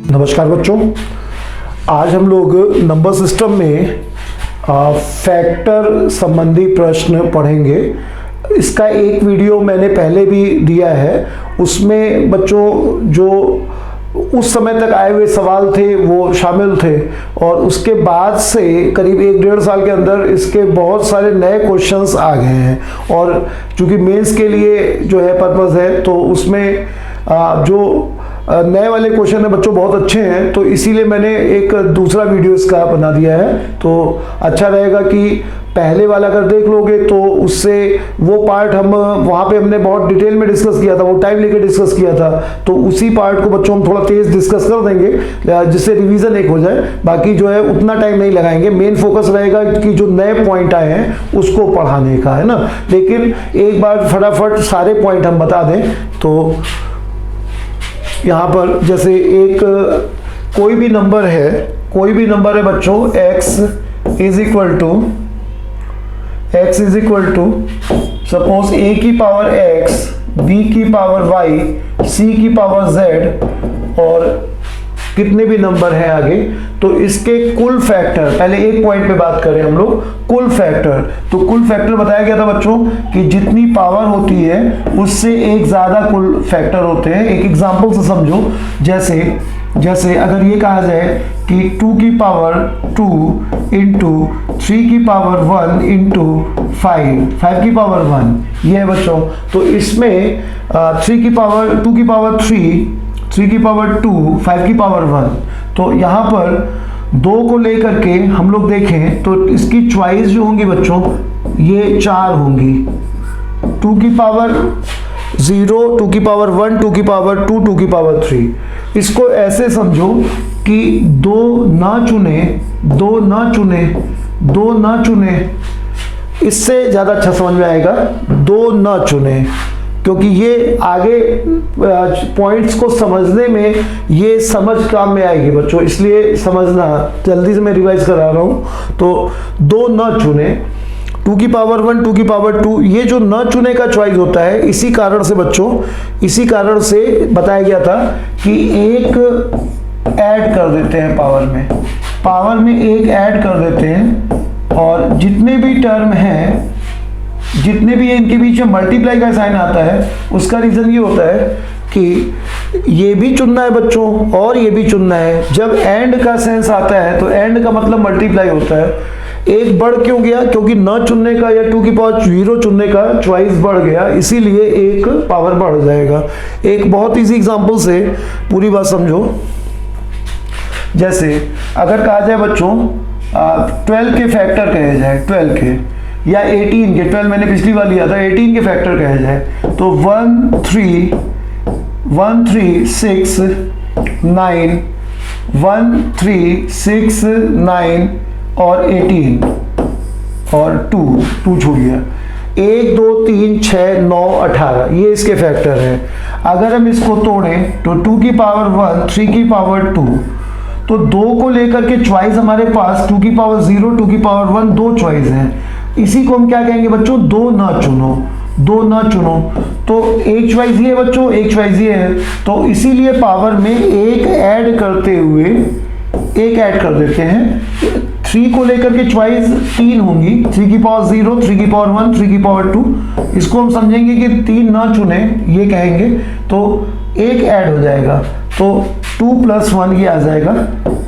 नमस्कार बच्चों, आज हम लोग नंबर सिस्टम में फैक्टर संबंधी प्रश्न पढ़ेंगे। इसका एक वीडियो मैंने पहले भी दिया है। उसमें बच्चों जो उस समय तक आए हुए सवाल थे वो शामिल थे, और उसके बाद से करीब 1-1.5 साल के अंदर इसके बहुत सारे नए क्वेश्चंस आ गए हैं। और चूंकि मेंस के लिए जो है पर्पस है, तो उसमें जो नए वाले क्वेश्चन है बच्चों बहुत अच्छे हैं, तो इसीलिए मैंने एक दूसरा वीडियो इसका बना दिया है। तो अच्छा रहेगा कि पहले वाला अगर देख लोगे तो उससे वो पार्ट हम वहाँ पे हमने बहुत डिटेल में डिस्कस किया था, वो टाइम लेके डिस्कस किया था, तो उसी पार्ट को बच्चों हम थोड़ा तेज डिस्कस कर देंगे जिससे रिवीजन एक हो जाए। बाकी जो है उतना टाइम नहीं लगाएंगे, मेन फोकस रहेगा कि जो नए पॉइंट आए हैं उसको पढ़ाने का, है ना। लेकिन एक बार फटाफट सारे पॉइंट हम बता दें तो यहाँ पर जैसे एक कोई भी नंबर है बच्चों, x is equal to suppose a की पावर x, b की पावर y, c की पावर z, और कितने भी नंबर हैं आगे, तो इसके कुल फैक्टर, पहले एक पॉइंट पे बात करें हम लोग, कुल फैक्टर। तो कुल फैक्टर बताया गया था बच्चों कि जितनी पावर होती है उससे एक ज्यादा कुल फैक्टर होते हैं। एक एग्जांपल से समझो, जैसे अगर ये कहा जाए कि 2 की पावर 2 इंटू 3 की पावर 1 इंटू 5 की पावर 1, ये है बच्चों। तो इसमें 3 की पावर 2 की पावर 3 की पावर 2, 5 की पावर 1, तो यहाँ पर 2 को लेकर के हम लोग देखें तो इसकी चॉइस जो होंगी बच्चों ये 4 होंगी। 2 की पावर 0, 2 की पावर 1, 2 की पावर 2, 2 की पावर 3। इसको ऐसे समझो कि 2 ना चुने, इससे ज़्यादा अच्छा समझ में आएगा, 2 ना चुने, क्योंकि ये आगे पॉइंट्स को समझने में ये समझ काम में आएगी बच्चों, इसलिए समझना। जल्दी से मैं रिवाइज करा रहा हूँ। तो 2 ना चुने, 2 की पावर 1, 2 की पावर 2, ये जो न चुने का चॉइस होता है, इसी कारण से बच्चों, इसी कारण से बताया गया था कि एक ऐड कर देते हैं पावर में एक ऐड कर देते हैं, और जितने भी टर्म हैं, जितने भी इनके बीच में मल्टीप्लाई का साइन आता है, उसका रीजन ये होता है कि ये भी चुनना है बच्चों और ये भी चुनना है। जब एंड का सेंस आता है तो एंड का मतलब मल्टीप्लाई होता है। एक बढ़ क्यों गया? क्योंकि न चुनने का या 2 की पावर 0 चुनने का चॉइस बढ़ गया, इसीलिए एक पावर बढ़ जाएगा। एक बहुत इजी एग्जांपल से पूरी बात समझो। जैसे अगर कहा जाए बच्चों 12 के फैक्टर कहे जाए, 12 के या 18 के, 12 मैंने पिछली बार लिया था, 18 के फैक्टर कहे जाए, तो 1 3 6 9, 1 3 6 9 और 18 और 2 छूट गया, 1 2 3 6 9 18, ये इसके फैक्टर है। अगर हम इसको तोड़ें तो 2 की पावर 1, 3 की पावर 2, तो 2 को लेकर के चॉइस हमारे पास 2 की पावर 0, 2 की पावर 1, 2 चॉइस हैं। इसी को हम क्या कहेंगे बच्चों? 2 ना चुनो। तो एक चॉइस ये है बच्चों, एक चॉइस ये है, तो इसीलिए पावर में एक ऐड कर देते हैं। 3 को लेकर के चॉइस 3 होंगी, 3 की पावर 0, 3 की पावर 1, 3 की पावर 2। इसको हम समझेंगे कि 3 ना चुने, ये कहेंगे, तो एक ऐड हो जाएगा, तो 2 + 1 ये आ जाएगा।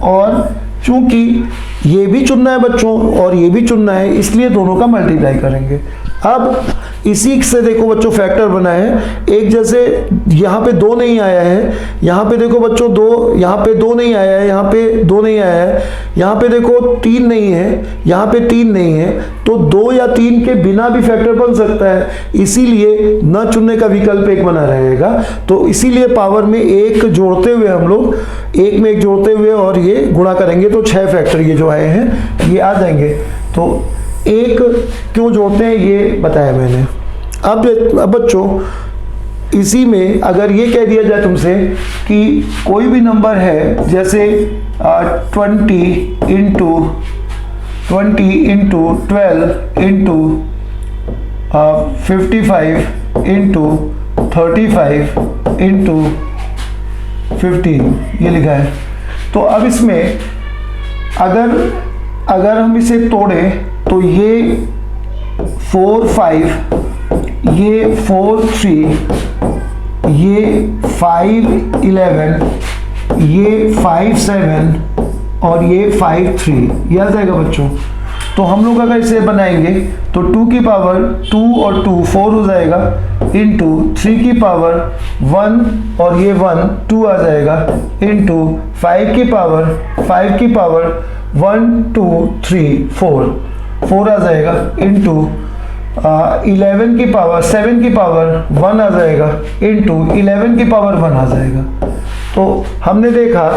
और चूंकि ये भी चुनना है बच्चों और ये भी चुनना है, इसलिए दोनों का मल्टीप्लाई करेंगे। अब इसी से देखो बच्चों फैक्टर बना है एक, जैसे यहाँ पे 2 नहीं आया है, यहाँ पे देखो बच्चों 2, यहाँ पे 2 नहीं आया है, यहाँ पे 2 नहीं आया है, यहाँ पे देखो 3 नहीं है, यहाँ पे 3 नहीं है, तो 2 या 3 के बिना भी फैक्टर बन सकता है, इसीलिए न चुनने का विकल्प एक बना रहेगा। तो इसीलिए पावर में एक जोड़ते हुए हम लोग एक में एक जोड़ते हुए और ये गुणा करेंगे तो 6 फैक्टर ये जो आए हैं ये आ जाएंगे। तो एक क्यों जोड़ते हैं ये बताया मैंने। अब बच्चों इसी में अगर ये कह दिया जाए तुमसे कि कोई भी नंबर है, जैसे 20 इंटू 12 इंटू 55 इंटू 35 इंटू 15, ये लिखा है। तो अब इसमें अगर हम इसे तोड़ें तो ये 4 5, ये 4 3, ये 5 11, ये 5 7 और ये 5 3, ये आ जाएगा बच्चों। तो हम लोग अगर इसे बनाएंगे तो 2 की पावर 2 और 2 4 हो जाएगा, इंटू 3 की पावर 1 और ये 1 2 आ जाएगा, इंटू 5 की पावर 1 2 3 4 आ जाएगा, इंटू 11 की पावर 7 की पावर 1 आ जाएगा, इंटू 11 की पावर 1 आ जाएगा। तो हमने देखा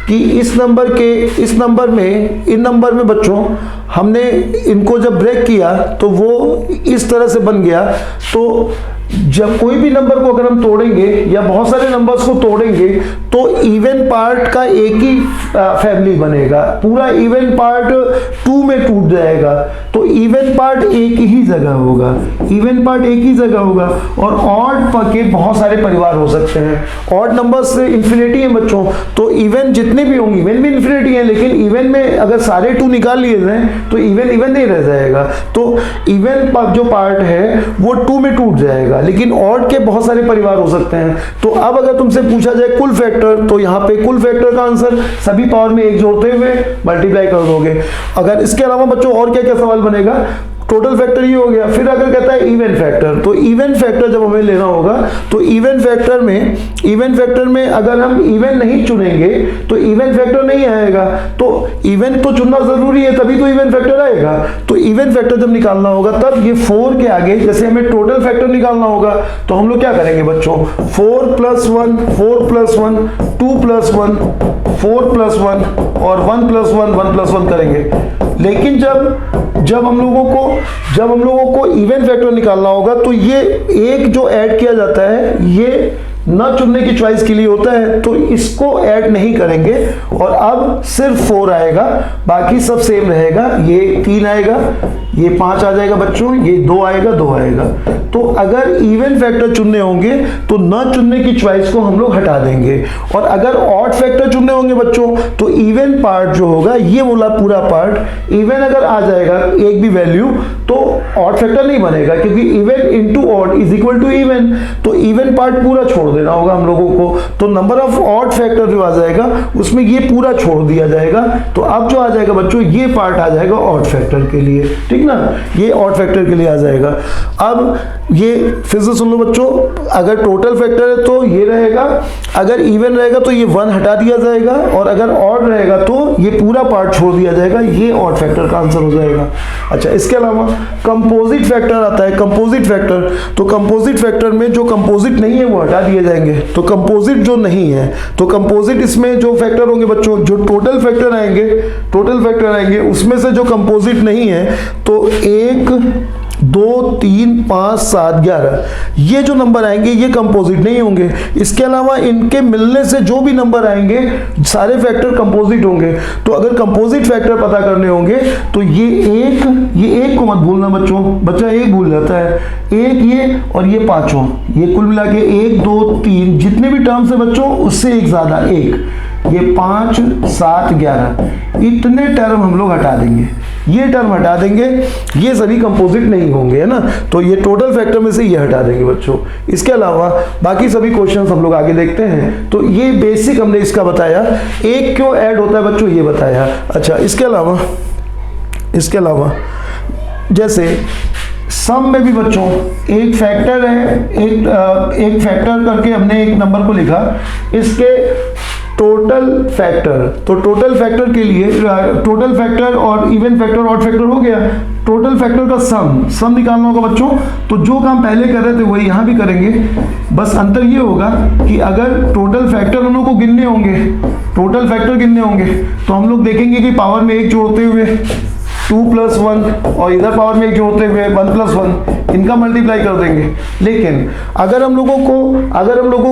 कि इस नंबर में इन नंबर में बच्चों हमने इनको जब ब्रेक किया तो वो इस तरह से बन गया। तो जब कोई भी नंबर को अगर हम तोड़ेंगे या बहुत सारे नंबर्स को तोड़ेंगे तो इवन पार्ट का एक ही फैमिली बनेगा, पूरा इवन पार्ट 2 में टूट जाएगा। तो इवन पार्ट एक ही जगह होगा, और ऑड के बहुत सारे परिवार हो सकते हैं। ऑड नंबर्स से इन्फिनिटी है बच्चों, तो इवन जितने भी होंगे, इवन भी इन्फिनिटी है, लेकिन इवन में अगर सारे 2 निकाल लिए जाए तो इवन नहीं रह जाएगा। तो इवन जो पार्ट है वो 2 में टूट जाएगा, लेकिन ऑड के बहुत सारे परिवार हो सकते हैं। तो अब अगर तुमसे पूछा जाए कुल फैक्टर, तो यहाँ पे कुल फैक्टर का आंसर सभी पावर में 1 जोड़ते हुए मल्टीप्लाई कर दोगे। अगर इसके अलावा बच्चों और क्या क्या सवाल बनेगा, टोटल फैक्टर ये हो गया। फिर अगर कहता है इवन फैक्टर, तो इवन फैक्टर जब हमें लेना होगा तो इवन फैक्टर में अगर हम इवन नहीं चुनेंगे तो इवन फैक्टर नहीं आएगा। तो इवन तो चुनना जरूरी है, तभी तो इवन फैक्टर आएगा। तो इवन फैक्टर जब निकालना होगा तब ये 4 के आगे जैसे हमें टोटल फैक्टर निकालना होगा तो हम लोग क्या करेंगे बच्चों, 4 + 1 4 + 1 2 + 1 4 + 1 और 1 + 1 1 + 1 करेंगे। लेकिन जब हम लोगों को इवन फैक्टर निकालना होगा तो ये एक जो ऐड किया जाता है ये न चुनने की चॉइस के लिए होता है, तो इसको ऐड नहीं करेंगे और अब सिर्फ 4 आएगा, बाकी सब सेम रहेगा। ये 3 आएगा, ये 5 आ जाएगा बच्चों, ये 2 आएगा। तो अगर इवन फैक्टर चुनने होंगे तो न चुनने की चॉइस को हम लोग हटा देंगे, और अगर ऑड फैक्टर चुनने होंगे बच्चों तो इवन पार्ट जो होगा ये बोला पूरा पार्ट इवन अगर आ जाएगा एक भी वैल्यू तो ऑड फैक्टर नहीं बनेगा, क्योंकि even into odd is equal to even. तो इवन पार्ट पूरा छोड़ देना होगा हम लोगों को। तो नंबर ऑफ ऑड फैक्टर जो आ जाएगा उसमें ये पूरा छोड़ दिया जाएगा। तो अब जो आ जाएगा बच्चों ये पार्ट आ जाएगा ऑड फैक्टर के लिए, ठीक ना, ये ऑड फैक्टर के लिए आ जाएगा। अब ये फिर से सुन लो बच्चों, अगर टोटल फैक्टर है तो ये रहेगा, अगर इवन रहेगा तो ये 1 हटा दिया जाएगा, और अगर ऑड रहेगा तो ये पूरा पार्ट छोड़ दिया जाएगा। ये ऑड फैक्टर का आंसर हो जाएगा। अच्छा, इसके अलावा कंपोजिट फैक्टर आता है, कंपोजिट फैक्टर। तो कंपोजिट फैक्टर में जो कंपोजिट नहीं है वो हटा दिए जाएंगे। तो कंपोजिट जो नहीं है, तो कंपोजिट इसमें जो फैक्टर होंगे बच्चों, जो टोटल फैक्टर आएंगे उसमें से जो कंपोजिट नहीं है तो 1 2 3 5 7 11 ये जो नंबर आएंगे ये कंपोजिट नहीं होंगे। इसके अलावा इनके मिलने से जो भी नंबर आएंगे सारे फैक्टर कंपोजिट होंगे। तो अगर कंपोजिट फैक्टर पता करने होंगे तो ये एक को मत भूलना बच्चों, बच्चा एक भूल जाता है, एक ये और ये पांचों, ये कुल मिला के 1 2 3 जितने भी टर्म्स है बच्चों उससे एक ज्यादा, एक ये 5 7 11 इतने टर्म हम लोग हटा देंगे, ये टर्म हटा देंगे, ये सभी कंपोजिट नहीं होंगे, है ना। तो ये टोटल फैक्टर में से ये हटा देंगे बच्चों। इसके अलावा बाकी सभी क्वेश्चंस हम लोग आगे देखते हैं। तो ये बेसिक हमने इसका बताया, एक क्यों ऐड होता है बच्चों ये बताया। अच्छा, इसके अलावा जैसे सम में भी बच्चों एक फैक्टर है, एक फैक्टर करके हमने एक नंबर को लिखा, इसके टोटल फैक्टर, तो टोटल फैक्टर के लिए टोटल फैक्टर और इवन फैक्टर ऑड फैक्टर हो गया। टोटल फैक्टर का सम निकालना होगा बच्चों। तो जो काम पहले कर रहे थे वही यहाँ भी करेंगे, बस अंतर ये होगा कि अगर टोटल फैक्टर हम लोग को गिनने होंगे तो हम लोग देखेंगे कि पावर में 1 जोड़ते हुए 2 + 1 और इधर पावर में 1 जोड़ते हुए 1 + 1 इनका मल्टीप्लाई कर देंगे। लेकिन अगर हम लोगों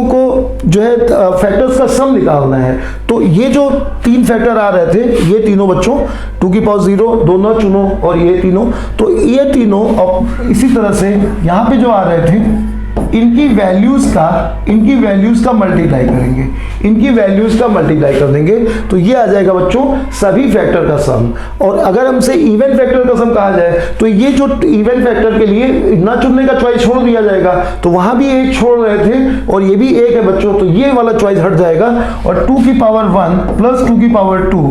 को जो है फैक्टर्स का सम निकालना है तो ये जो 3 फैक्टर आ रहे थे ये तीनों बच्चों 2 की पावर 0 दोनों चुनो और ये तीनों, तो ये तीनों और इसी तरह से यहाँ पे जो आ रहे थे इनकी वैल्यूज का मल्टीप्लाई करेंगे, इनकी वैल्यूज का मल्टीप्लाई कर देंगे तो ये आ जाएगा बच्चों सभी फैक्टर का सम। और अगर हमसे इवन फैक्टर का सम कहा जाए तो ये जो इवन फैक्टर के लिए ना चुनने का चॉइस छोड़ दिया जाएगा, तो वहां भी एक छोड़ रहे थे और ये भी एक है बच्चों, तो ये वाला चॉइस हट जाएगा और 2 की पावर 1 प्लस 2 की पावर 2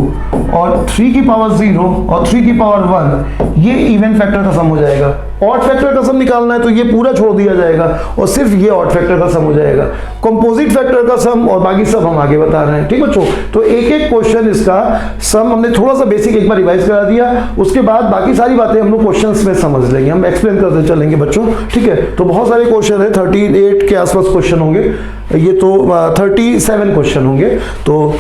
और 3 की पावर 0 और 3 की पावर 1 ये इवन फैक्टर का सम हो जाएगा। ऑड फैक्टर का सम निकालना है तो ये पूरा छोड़ दिया जाएगा और सिर्फ ये ऑड फैक्टर का सम हो जाएगा। कंपोजिट फैक्टर का सम और बाकी सब हम आगे बता रहे हैं, ठीक बच्चों। तो एक एक क्वेश्चन इसका सम हमने थोड़ा सा बेसिक एक बार रिवाइज करा दिया, उसके बाद बाकी सारी बातें हम लोग क्वेश्चंस में समझ लेंगे, हम एक्सप्लेन करते चलेंगे बच्चों, ठीक है। तो बहुत सारे क्वेश्चन है, 38 के आसपास क्वेश्चन होंगे, ये तो 37 क्वेश्चन होंगे। तो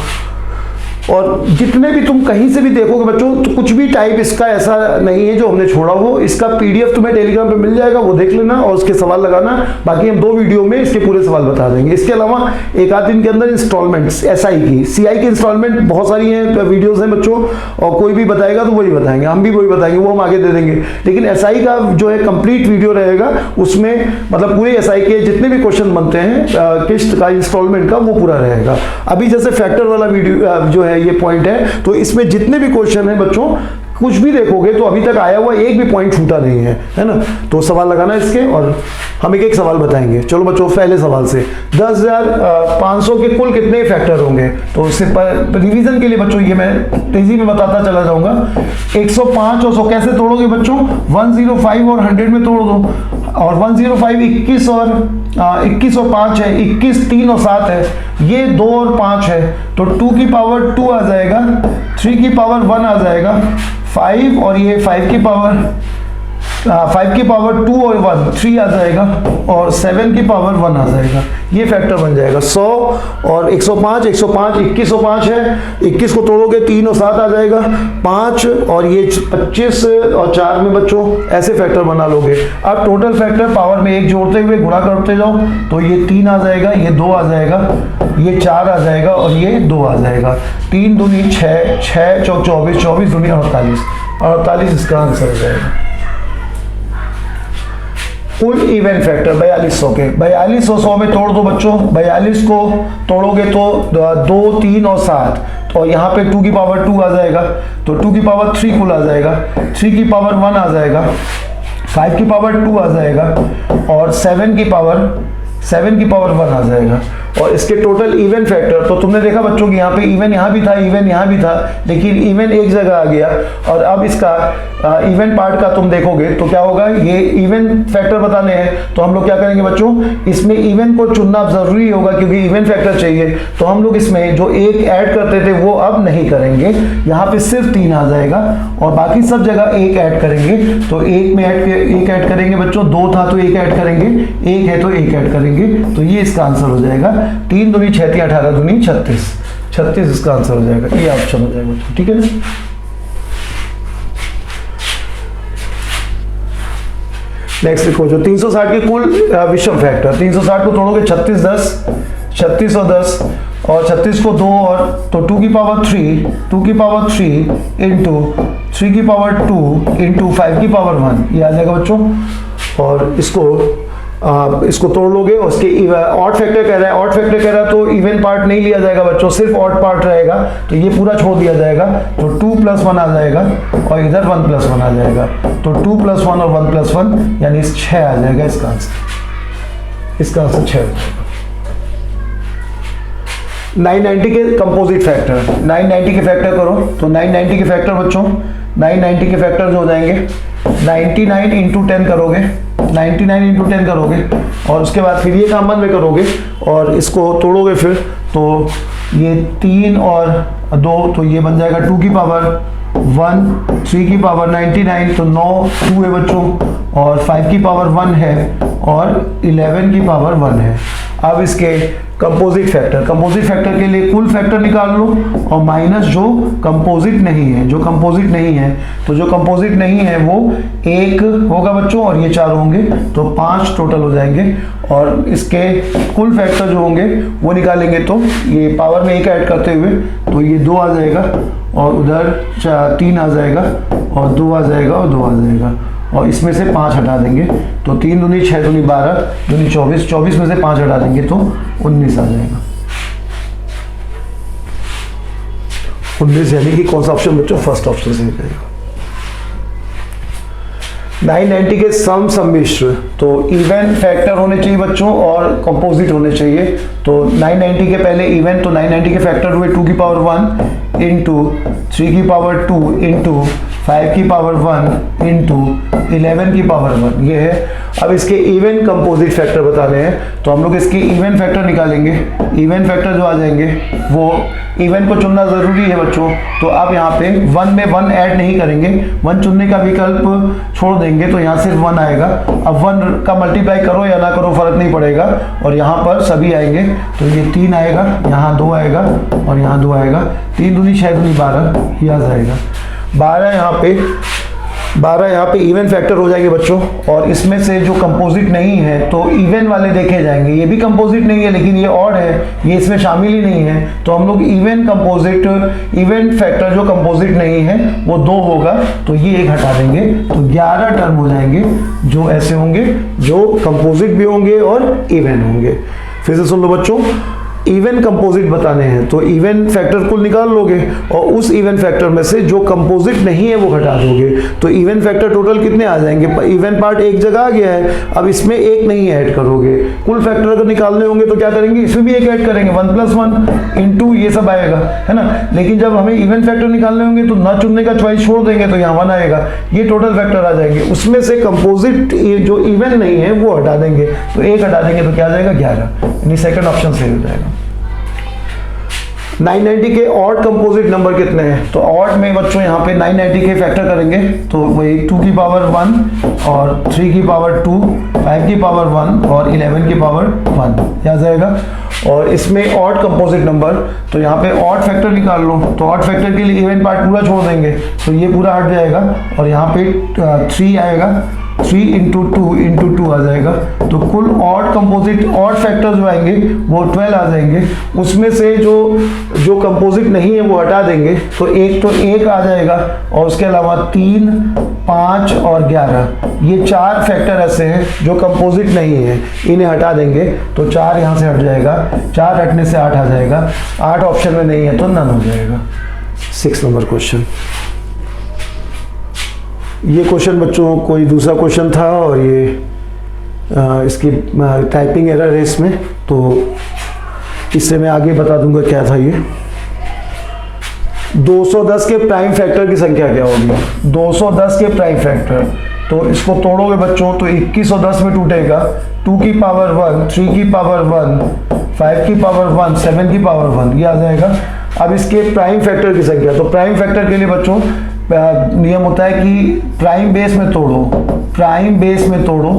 और जितने भी तुम कहीं से भी देखोगे बच्चों तो कुछ भी टाइप इसका ऐसा नहीं है जो हमने छोड़ा हो। इसका पीडीएफ तुम्हें टेलीग्राम पे मिल जाएगा, वो देख लेना और उसके सवाल लगाना। बाकी हम 2 वीडियो में इसके पूरे सवाल बता देंगे। इसके अलावा एक आध दिन के अंदर इंस्टॉलमेंट्स एसआई की सीआई की इंस्टॉलमेंट बहुत सारी हैं, वीडियोस हैं बच्चों, और कोई भी बताएगा तो वही बताएंगे, हम भी वही बताएंगे, वो हम आगे दे देंगे। लेकिन एसआई का जो है कंप्लीट वीडियो रहेगा, उसमें मतलब पूरे एसआई के जितने भी क्वेश्चन बनते हैं किस्त का इंस्टॉलमेंट का वो पूरा रहेगा। अभी जैसे फैक्टर वाला वीडियो जो है ये पॉइंट है, तो इसमें जितने भी क्वेश्चन है बच्चों कुछ भी देखोगे तो अभी तक आया हुआ एक भी पॉइंट छूटा नहीं है ना। तो सवाल लगाना इसके और हम एक एक सवाल बताएंगे। चलो बच्चों पहले सवाल से 10,500 के कुल कितने फैक्टर होंगे, तो उससे रिवीजन के लिए बच्चों ये मैं तेजी में बताता चला जाऊंगा। 105 और 100 कैसे तोड़ोगे बच्चों, 105 और 100 में तोड़ दो, और 105 21 और 5 है, 21 3 और 7 है, ये 2 और 5 है, तो 2 की पावर 2 आ जाएगा, 3 की पावर 1 आ जाएगा, 5 और ये 5 की पावर 2 और 1 3 आ जाएगा, और 7 की पावर 1 आ जाएगा। ये फैक्टर बन जाएगा 100 और 105 21 और 5 है, 21 को तोड़ोगे 3 और 7 आ जाएगा, 5 और ये 25 और 4 में बच्चों ऐसे फैक्टर बना लोगे। अब टोटल फैक्टर पावर में 1 जोड़ते हुए गुणा करते जाओ तो ये 3 आ जाएगा, ये 2 आ जाएगा, ये 4 आ जाएगा और ये 2 आ जाएगा। 3 दूनी 6, 6 चौक 24, 24 दूनी 48 इसका आंसर हो जाएगा। कुल इवन फैक्टर 4200 के 4200 100 में तोड़ दो बच्चों, 42 को तोड़ोगे तो 2 3 और 7, और यहाँ पे 2 की पावर 2 आ जाएगा, तो 2 की पावर 3 कुल आ जाएगा, 3 की पावर 1 आ जाएगा, 5 की पावर 2 आ जाएगा, और 7 की पावर 1 आ जाएगा। और इसके टोटल इवन फैक्टर तो तुमने देखा बच्चों कि यहाँ पे इवन यहाँ भी था, इवन यहाँ भी था, लेकिन इवन एक जगह आ गया। और अब इसका इवन पार्ट का तुम देखोगे तो क्या होगा, ये इवन फैक्टर बताने हैं तो हम लोग क्या करेंगे बच्चों, इसमें इवन को चुनना जरूरी होगा क्योंकि इवन फैक्टर चाहिए। तो हम लोग इसमें जो एक ऐड करते थे वो अब नहीं करेंगे, यहाँ पे सिर्फ 3 आ जाएगा और बाकी सब जगह 1 ऐड करेंगे। तो 1 में एक ऐड करेंगे बच्चों, 2 था तो 1 ऐड करेंगे, 1 है तो 1 ऐड करेंगे, तो ये इसका आंसर हो जाएगा। 3 दूनी 6 3 18 दूनी 36 इसका आंसर हो जाएगा, ये ऑप्शन हो जाएगा, ठीक है ना। नेक्स्ट लिखो जो 360 के कुल विषम फैक्टर, 360 को तोड़ोगे 36 10, 36 और 10, और 36 को 2 और तो 2 की पावर 3, 2 की पावर 3 इंटू 3 की पावर 2 इंटू 5 की पावर 1, ये आ जाएगा बच्चों। और इसको तोड़ लोगे, उसके ऑड फैक्टर कह रहा है, ऑड फैक्टर कह रहा है तो इवन पार्ट नहीं लिया जाएगा बच्चों, सिर्फ ऑड पार्ट रहेगा, तो ये पूरा छोड़ दिया जाएगा, तो 2 + 1 आ जाएगा और इधर 1 + 1 आ जाएगा, तो 2 + 1 और 1 + 1 यानी 6 आ जाएगा इसका आंसर, 6 हो जाएगा। 990 के कंपोजिट फैक्टर, 990 के फैक्टर करो तो 990 के फैक्टर बच्चों, 990 के फैक्टर जो हो जाएंगे 99 × 10 करोगे, 99 × 10 करोगे और उसके बाद फिर ये काम में करोगे और इसको तोड़ोगे फिर, तो ये 3 और 2 तो ये बन जाएगा 2 की पावर 1, 3 की पावर 99 तो 9 2 है बच्चों, और 5 की पावर 1 है और 11 की पावर 1 है। अब इसके कंपोजिट फैक्टर के लिए कुल फैक्टर निकाल लो और माइनस जो कंपोजिट नहीं है, तो जो कंपोजिट नहीं है वो 1 होगा बच्चों और ये 4 होंगे, तो 5 टोटल हो जाएंगे। और इसके कुल फैक्टर जो होंगे वो निकालेंगे तो ये पावर में 1 ऐड करते हुए तो ये 2 आ जाएगा और उधर 3 आ जाएगा और 2 आ जाएगा और 2 आ जाएगा, और इसमें से 5 हटा देंगे तो 3 दूनी 6 दूनी 12 दूनी 24, 24 में से 5 हटा देंगे तो 19 आ जाएगा। 19 यानी कि कौन सा ऑप्शन बच्चों? फर्स्ट ऑप्शन से निकलेगा। 990 के सम सम्मिश्र, तो इवन फैक्टर होने चाहिए बच्चों और कंपोजिट होने चाहिए। तो 990 के पहले इवन, तो 990 के फैक्टर हुए 2 की पावर 1 इंटू 3 की पावर 2 इंटू 5 की पावर 1 इंटू 11 की पावर 1, ये है। अब इसके इवन कंपोजिट फैक्टर बताने हैं, तो हम लोग इसके इवन फैक्टर निकालेंगे। इवन फैक्टर जो आ जाएंगे वो इवन को चुनना ज़रूरी है बच्चों। तो अब यहाँ पे 1 में 1 ऐड नहीं करेंगे, 1 चुनने का विकल्प छोड़ देंगे, तो यहाँ सिर्फ 1 आएगा। अब 1 का मल्टीप्लाई करो या ना करो फर्क नहीं पड़ेगा, और यहाँ पर सभी आएंगे, तो ये 3 आएगा, यहाँ 2 आएगा और यहाँ 2 आएगा। 3 दूनी 6 दूनी 12, ये आ जाएगा। 12 यहाँ पे इवन फैक्टर हो जाएंगे बच्चों, और इसमें से जो कंपोजिट नहीं है तो इवन वाले देखे जाएंगे। ये भी कंपोजिट नहीं है लेकिन ये ऑड है, ये इसमें शामिल ही नहीं है, तो हम लोग इवन कंपोजिट, इवन फैक्टर जो कंपोजिट नहीं है वो 2 होगा, तो ये 1 हटा देंगे, तो 11 टर्म हो जाएंगे जो ऐसे होंगे, जो कंपोजिट भी होंगे और इवन होंगे। फिर से सुन लो बच्चों, इवन कंपोजिट बताने हैं, तो इवन फैक्टर कुल निकाल लोगे और उस इवन फैक्टर में से जो कंपोजिट नहीं है वो घटा दोगे, तो इवन फैक्टर टोटल कितने आ जाएंगे? इवन पार्ट एक जगह आ गया है, अब इसमें 1 नहीं ऐड करोगे। कुल फैक्टर अगर निकालने होंगे तो क्या करेंगे? इसमें भी 1 ऐड करेंगे, 1 + 1 इंटू ये सब आएगा, है ना। लेकिन जब हमें इवन फैक्टर निकालने होंगे तो ना चुनने का चॉइस छोड़ देंगे, तो यहाँ 1 आएगा, ये टोटल फैक्टर आ जाएंगे। उसमें से कंपोजिट जो इवन नहीं है वो हटा देंगे, तो 1 हटा देंगे तो क्या आ जाएगा? 11, यानी सेकंड ऑप्शन सही हो जाएगा। 990 के ऑड कंपोजिट नंबर कितने हैं? तो ऑड में बच्चों यहाँ पे 990 के फैक्टर करेंगे, तो वही 2 की पावर 1 और 3 की पावर 2, 5 की पावर 1 और 11 की पावर 1 आ जाएगा। और इसमें ऑड कंपोजिट नंबर, तो यहाँ पे ऑड फैक्टर निकाल लो, तो ऑड फैक्टर के लिए इवन पार्ट पूरा छोड़ देंगे, तो ये पूरा हट जाएगा, और यहाँ पे 3 आएगा, 3 इंटू 2 आ जाएगा। तो कुल ऑड कंपोजिट, ऑड फैक्टर जो आएंगे वो 12 आ जाएंगे। उसमें से जो कंपोजिट नहीं है वो हटा देंगे, तो 1 आ जाएगा, और उसके अलावा 3, 5 और 11, ये 4 फैक्टर ऐसे हैं जो कंपोजिट नहीं है, इन्हें हटा देंगे, तो 4 यहाँ से हट जाएगा, 4 हटने से 8 आ जाएगा। 8 ऑप्शन में नहीं है तो नन हो जाएगा। 6 नंबर क्वेश्चन, ये क्वेश्चन बच्चों कोई दूसरा क्वेश्चन था, और ये इसकी टाइपिंग एरर है इसमें, तो इससे मैं आगे बता दूंगा क्या था ये। 210 के प्राइम फैक्टर की संख्या क्या होगी? 210 के प्राइम फैक्टर, तो इसको तोड़ोगे बच्चों तो 2110 में टूटेगा, 2 की पावर 1, 3 की पावर 1, 5 की पावर 1, 7 की पावर 1, ये आ जाएगा। अब इसके प्राइम फैक्टर की संख्या, तो प्राइम फैक्टर के लिए बच्चों नियम होता है कि प्राइम बेस में तोड़ो, प्राइम बेस में तोड़ो,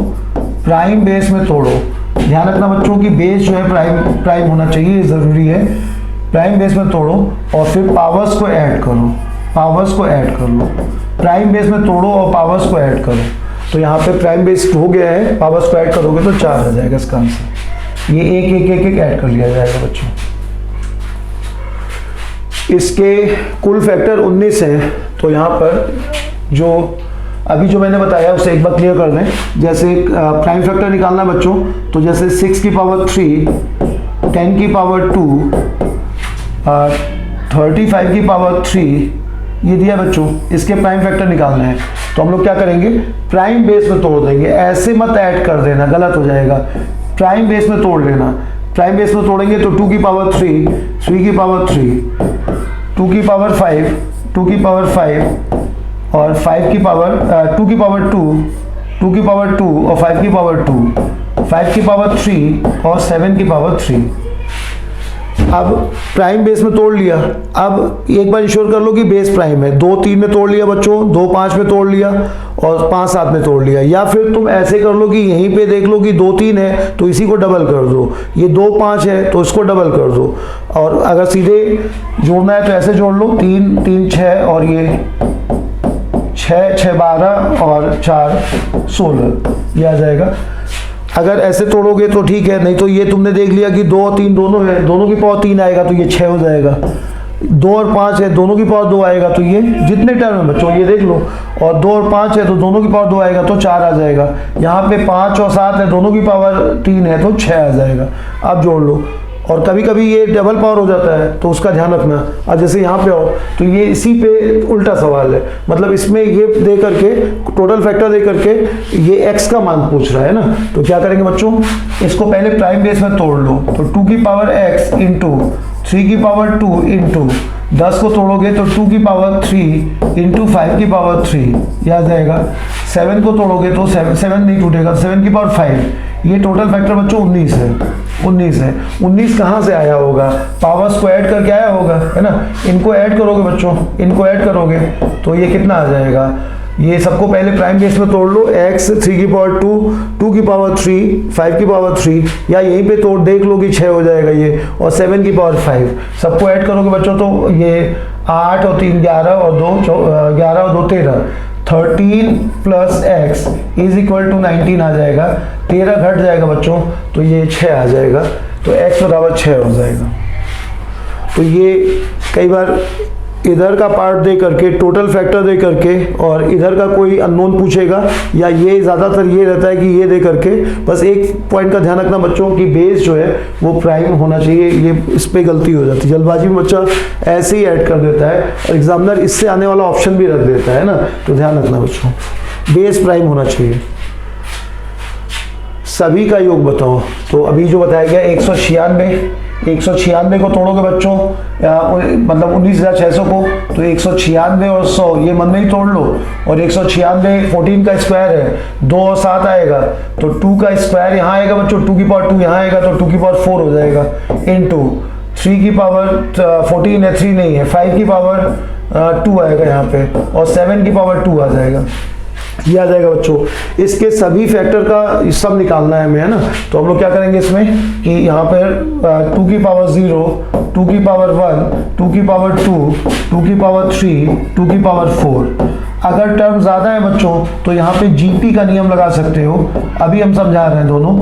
प्राइम बेस में तोड़ो। ध्यान रखना बच्चों की बेस जो है प्राइम होना चाहिए, ज़रूरी है। प्राइम बेस में तोड़ो और फिर पावर्स को ऐड करो, पावर्स को ऐड कर लो। प्राइम बेस में तोड़ो और पावर्स को ऐड करो, तो यहाँ पे प्राइम बेस हो गया है, पावर्स को ऐड करोगे तो 4 आ जाएगा इसका आंसर। ये एक ऐड कर लिया जाएगा बच्चों। इसके कुल फैक्टर 19 हैं, तो यहाँ पर जो अभी जो मैंने बताया उसे एक बार क्लियर कर दें। जैसे प्राइम फैक्टर निकालना बच्चों, तो जैसे 6 की पावर 3, 10 की पावर 2, 35 की पावर 3, ये दिया बच्चों। इसके प्राइम फैक्टर निकालना है, तो हम लोग क्या करेंगे? प्राइम बेस में तोड़ देंगे, ऐसे मत ऐड कर देना, गलत हो जाएगा। प्राइम बेस में तोड़ लेना, प्राइम बेस में तोड़ेंगे तो 2 की पावर 3, 3 की पावर 3, 2 की पावर 5, 2 की पावर 5 और 5 की पावर 2 की पावर 2, 2 की पावर 2 और 5 की पावर 2, 5 की पावर 3 और 7 की पावर 3। अब प्राइम बेस में तोड़ लिया। अब एक बार इंश्योर कर लो कि बेस प्राइम है। 2 3 में तोड़ लिया बच्चों, 2 5 में तोड़ लिया और 5 7 में तोड़ लिया। या फिर तुम ऐसे कर लो कि यहीं पे देख लो कि 2 3 है तो इसी को डबल कर दो, ये 2 5 है तो इसको डबल कर दो। और अगर सीधे जोड़ना है तो ऐसे जोड़ लो, 3 3 6 और ये 6 6 12 और 4 16, ये आ जाएगा। अगर ऐसे तोड़ोगे तो ठीक है, नहीं तो ये तुमने देख लिया कि 2 3 दोनों है, दोनों की पावर 3 आएगा तो ये 6 हो जाएगा। 2 और 5 है, दोनों की पावर 2 आएगा तो ये जितने टर्म है बच्चों ये देख लो, और 2 और 5 है तो दोनों की पावर 2 आएगा तो 4 आ जाएगा। यहाँ पे 5 और 7 है, दोनों की पावर 3 है तो 6 आ जाएगा। अब जोड़ लो, और कभी कभी ये डबल पावर हो जाता है तो उसका ध्यान रखना। अब जैसे यहाँ पे आओ तो ये इसी पे उल्टा सवाल है, मतलब इसमें ये दे करके टोटल फैक्टर दे करके ये x का मान पूछ रहा है ना, तो क्या करेंगे बच्चों, इसको पहले प्राइम बेस में तोड़ लो, तो 2 की पावर x इंटू 3 की पावर 2 इंटू 10 को तोड़ोगे तो 2 की पावर 3 इंटू 5 की पावर 3 याद जाएगा। 7 को तोड़ोगे तो 7 नहीं टूटेगा, 7 की पावर 5। ये टोटल फैक्टर बच्चों 19 है। 19 कहाँ से आया होगा, पावर्स को ऐड करके आया होगा, है ना। इनको ऐड करोगे बच्चों, इनको ऐड करोगे तो ये कितना आ जाएगा, ये सबको पहले प्राइम बेस में तोड़ लो, x 3 की पावर 2 की पावर 3 5 की पावर 3, या यहीं पे तोड़ देख लो कि 6 हो जाएगा ये, और 7 की पावर 5 सबको ऐड करोगे बच्चों तो ये 8 और 3 11 और 2 13 13 plus x is equal to 19 आ जाएगा। 13 घट जाएगा बच्चों तो ये 6 आ जाएगा, तो x बराबर 6 हो जाएगा। तो ये कई बार इधर का पार्ट दे करके, टोटल फैक्टर दे करके, और इधर का कोई अननोन पूछेगा, या ये ज़्यादातर ये रहता है कि ये दे करके, बस एक पॉइंट का ध्यान रखना बच्चों कि बेस जो है वो प्राइम होना चाहिए। ये इस पे गलती हो जाती है, जल्दबाजी में बच्चा ऐसे ही ऐड कर देता है और एग्जामिनर इससे आने वाला ऑप्शन भी रख देता है ना, तो ध्यान रखना बच्चों बेस प्राइम होना चाहिए। सभी का योग बताओ, तो अभी जो बताया गया 196 को तोड़ोगे बच्चों, मतलब 19,600 को, तो 196 और 100 ये मन में ही तोड़ लो, और 196 14 का स्क्वायर है, 2 और 7 आएगा तो 2 का स्क्वायर यहाँ आएगा बच्चों, 2 की पावर 2 यहाँ आएगा तो 2 की पावर 4 हो जाएगा, इनटू 3 की पावर 14 है, 3 नहीं है, 5 की पावर 2 आएगा यहाँ पे, और 7 की पावर 2 आ जाएगा। ये आ जाएगा बच्चों। इसके सभी फैक्टर का सब निकालना है हमें, है ना। तो हम लोग क्या करेंगे इसमें कि यहाँ पर 2 की पावर 0, 2 की पावर 1, 2 की पावर 2, 2 की पावर 3, 2 की पावर 4। अगर टर्म ज़्यादा है बच्चों तो यहाँ पे जीपी का नियम लगा सकते हो, अभी हम समझा रहे हैं दोनों,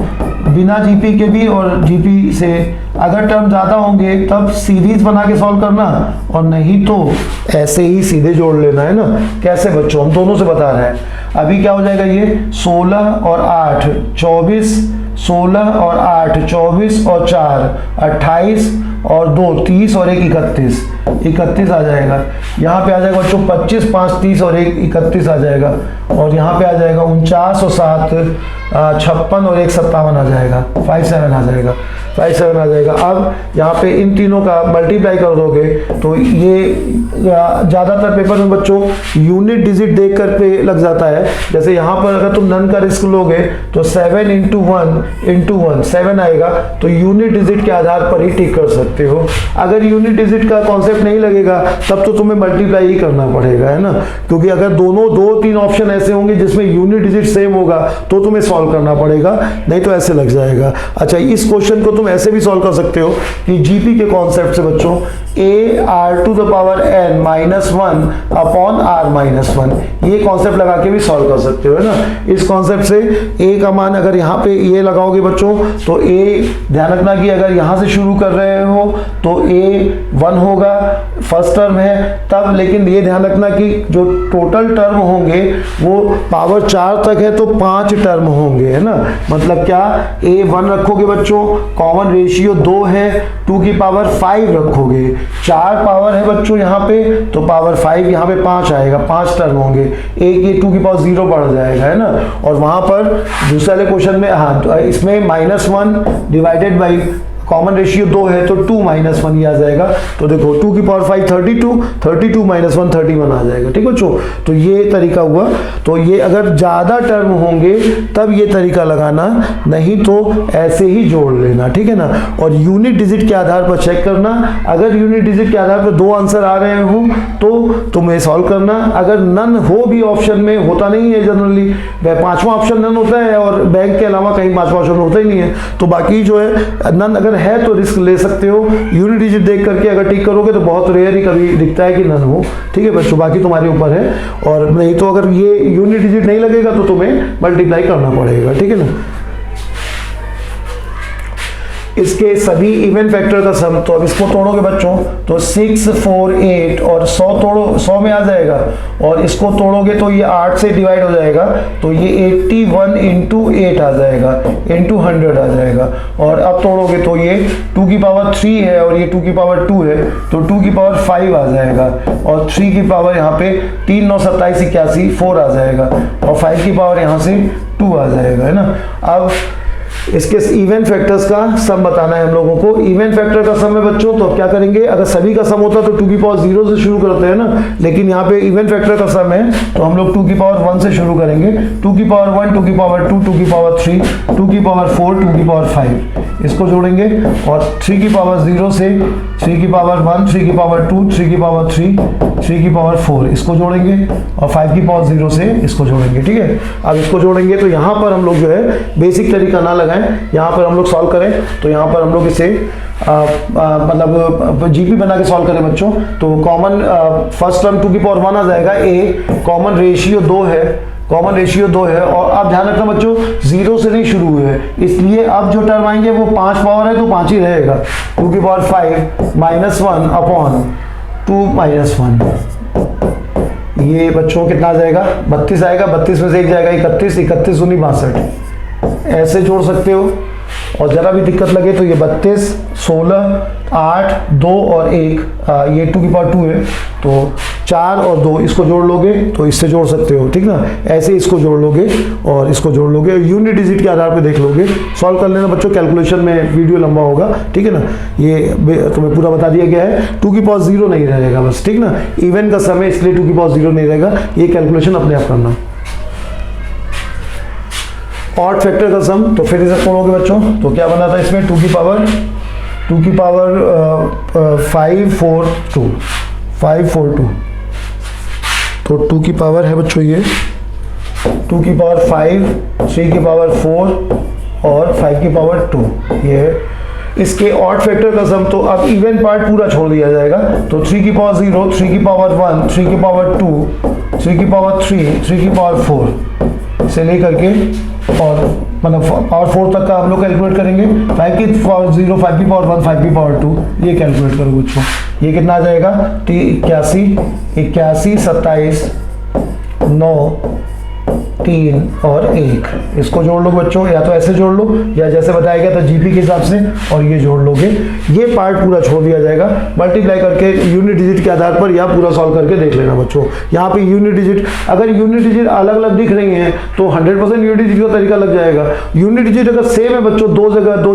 बिना जीपी के भी और जीपी से। अगर टर्म ज़्यादा होंगे तब सीरीज बना के सॉल्व करना, और नहीं तो ऐसे ही सीधे जोड़ लेना, है ना। कैसे बच्चों, हम दोनों से बता रहे हैं। अभी क्या हो जाएगा, ये 16 और 8 24, 16 और 8 24 और 4 28 और 2 30 और 1 31 आ जाएगा। यहाँ पे आ जाएगा बच्चों 25 5 30 और 1 31 आ जाएगा, और यहाँ पे आ जाएगा 49 और 7 56 और 1 57 आ जाएगा, 57 आ जाएगा, 57 आ जाएगा। अब यहाँ पे इन तीनों का मल्टीप्लाई कर दोगे तो ये ज़्यादातर पेपर में बच्चों यूनिट डिजिट देख कर पे लग जाता है। जैसे यहाँ पर अगर तुम नन का रिस्क लोगे तो 7 इंटू 1 7 आएगा, तो यूनिट डिजिट के आधार पर ही टिक कर सकते हो। अगर यूनिट डिजिट का कॉन्सेप्ट नहीं लगेगा तब तो तुम्हें मल्टीप्लाई ही करना पड़ेगा, है ना, क्योंकि अगर दोनों 2-3 ऑप्शन ऐसे होंगे जिसमें यूनिट डिजिट सेम होगा तो तुम्हें सॉल्व करना पड़ेगा, नहीं तो ऐसे लग जाएगा। अच्छा, इस क्वेश्चन को तुम ऐसे भी सॉल्व कर सकते हो कि जीपी के कॉन्सेप्ट से बच्चों a r to the power n minus 1 upon r minus 1, ये कॉन्सेप्ट लगा के भी सॉल्व कर सकते हो, है ना। इस कॉन्सेप्ट से a का मान अगर यहाँ पे ये लगाओगे बच्चों तो a, ध्यान रखना कि अगर यहाँ से शुरू कर रहे हो तो a 1 होगा, फर्स्ट टर्म है तब, लेकिन ये ध्यान रखना कि जो टोटल टर्म होंगे वो पावर 4 तक है तो 5 टर्म होंगे, है ना। मतलब क्या, a 1 रखोगे बच्चों, कॉमन रेशियो 2 है, 2 की पावर 5 रखोगे, 4 पावर है बच्चों यहाँ पे तो पावर 5 यहाँ पे 5 आएगा, 5 टर्म होंगे, एक ये 2 की पावर 0 बढ़ जाएगा, है ना। और वहां पर दूसरे वाले क्वेश्चन में, हाँ, तो इसमें -1 डिवाइडेड बाई कॉमन रेशियो 2 है तो 2 - 1 ही आ जाएगा। तो देखो 2 की पावर 5 32 32 - 1 31 आ जाएगा, ठीक है बच्चों। तो ये तरीका हुआ। तो ये अगर ज़्यादा टर्म होंगे तब ये तरीका लगाना, नहीं तो ऐसे ही जोड़ लेना, ठीक है ना। और यूनिट डिजिट के आधार पर चेक करना, अगर यूनिट डिजिट के आधार पर 2 आंसर आ रहे हो तो तुम्हें सॉल्व करना। अगर नन हो भी ऑप्शन में, होता नहीं है जनरली, 5वां ऑप्शन नन होता है और बैंक के अलावा कहीं 5वां ऑप्शन होता ही नहीं है, तो बाकी जो है नन अगर है तो रिस्क ले सकते हो। यूनिट डिजिट देख करके अगर टिक करोगे तो बहुत रेयर ही कभी दिखता है कि नन हो, ठीक है बच्चों, बाकी तुम्हारे ऊपर है। और नहीं तो अगर ये यूनिट डिजिट नहीं लगेगा तो तुम्हें मल्टीप्लाई करना पड़ेगा, ठीक है ना। इसके सभी इवन फैक्टर का सम, तो अब इसको तोड़ोगे बच्चों तो 6, 4, 8 और 100 तोड़ो 100 में आ जाएगा, और इसको तोड़ोगे तो ये 8 से डिवाइड हो जाएगा, तो ये 81 इंटू 8 आ जाएगा, इंटू 100 आ जाएगा। और अब तोड़ोगे तो ये 2 की पावर 3 है और ये 2 की पावर 2 है, तो 2 की पावर 5 आ जाएगा, और 3 की पावर यहाँ पे 3 9 27 81 4 आ जाएगा, और 5 की पावर यहाँ से 2 आ जाएगा, है ना। अब इसके इवन फैक्टर्स का सम बताना है हम लोगों को। इवन फैक्टर का सम है बच्चों, तो क्या करेंगे, अगर सभी का सम होता तो 2 की पावर 0 से शुरू करते हैं ना, लेकिन यहाँ पे इवन फैक्टर का सम है तो हम लोग 2 की पावर 1 से शुरू करेंगे। 2 की पावर 1, 2 की पावर 2, 2 की पावर 3, 2 की पावर 4, 2 की पावर 5, इसको जोड़ेंगे, और 3 की पावर 0 से 3 की पावर 1, 3 की पावर 2, 3 की पावर 3, 3 की पावर 4, इसको जोड़ेंगे, और 5 की पावर 0 से इसको जोड़ेंगे, ठीक है। अब इसको जोड़ेंगे तो यहाँ पर हम लोग जो है बेसिक तरीका ना लगाएं, यहाँ पर हम लोग सॉल्व करें, तो यहाँ पर हम लोग इसे मतलब जीपी बना के सॉल्व करें बच्चों। तो कॉमन फर्स्ट टर्म 2 की पावर 1 आ जाएगा, ए कॉमन रेशियो 2 है, कॉमन रेशियो 2 है, और आप ध्यान रखना बच्चों 0 से नहीं शुरू हुए, इसलिए अब जो टर्म आएंगे वो 5 पावर है तो 5 ही रहेगा। 2 की पावर 5 माइनस 1 अपॉन 2 माइनस 1, ये बच्चों कितना आ जाएगा, 32 आएगा, 32 में से 1 जाएगा 31, 31 दूनी 62, ऐसे जोड़ सकते हो। और जरा भी दिक्कत लगे तो ये 32, 16, 8, 2 और 1, ये 2 की पावर 2 है, तो 4 और 2 इसको जोड़ लोगे तो इससे जोड़ सकते हो, ठीक ना। ऐसे इसको जोड़ लोगे और इसको जोड़ लोगे, यूनिट डिजिट के आधार पे देख लोगे, सॉल्व कर लेना बच्चों, कैलकुलेशन में वीडियो लंबा होगा, ठीक है ना। ये तुम्हें पूरा बता दिया गया है, 2 की पावर 0 नहीं रहेगा बस, ठीक ना, इवन का समय इसलिए 2 की पावर 0 नहीं रहेगा, ये कैलकुलेशन अपने आप करना। ऑड फैक्टर का सम, तो फिर इसे तोड़ोगे बच्चों तो क्या बना था इसमें, 2 की पावर 542, 542, तो 2 की पावर है बच्चों ये 2 की पावर 5, 3 की पावर 4 और 5 की पावर 2, ये है इसके ऑड फैक्टर का सम। तो अब इवन पार्ट पूरा छोड़ दिया जाएगा, तो 3 की पावर 0, 3 की पावर 1, 3 की पावर 2, 3 की पावर 3, 3 की पावर 4 से लेकर के और मतलब पावर 4 तक का हम लोग कैलकुलेट करेंगे। 5 की पावर 0, 5 की पावर 1, 5 की पावर 2, ये कैलकुलेट करो बच्चों, ये कितना आ जाएगा, 81, 27, 9, 3 और 1, इसको जोड़ लो बच्चों, या तो ऐसे जोड़ लो या जैसे बताया गया था जीपी के हिसाब से, और ये जोड़ लोगे, ये पार्ट पूरा छोड़ दिया जाएगा, मल्टीप्लाई करके यूनिट डिजिट के आधार पर या पूरा सॉल्व करके देख लेना बच्चों। यहाँ पे यूनिट डिजिट, अगर यूनिट डिजिट अलग अलग दिख रही हैं तो 100% यूनिट डिजिट का तरीका लग जाएगा। यूनिट डिजिट अगर सेम है बच्चों, दो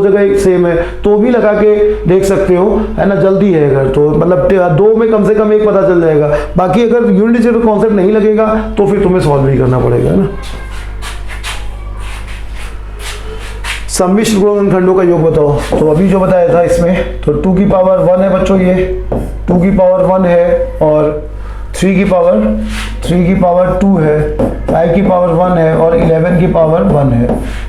जगह सेम है तो भी लगा के देख सकते हो, है ना, जल्दी है अगर तो मतलब 2 में कम से कम 1 पता चल जाएगा। बाकी अगर यूनिट डिजिट का कॉन्सेप्ट नहीं लगेगा तो फिर तुम्हें सॉल्व भी करना पड़ेगा, है ना। सम्मिश्र गुणनखंडों का योग बताओ, तो अभी जो बताया था इसमें, तो 2 की पावर 1 है बच्चों, ये 2 की पावर 1 है, और 3 की पावर 2 है, 5 की पावर 1 है, और 11 की पावर 1 है।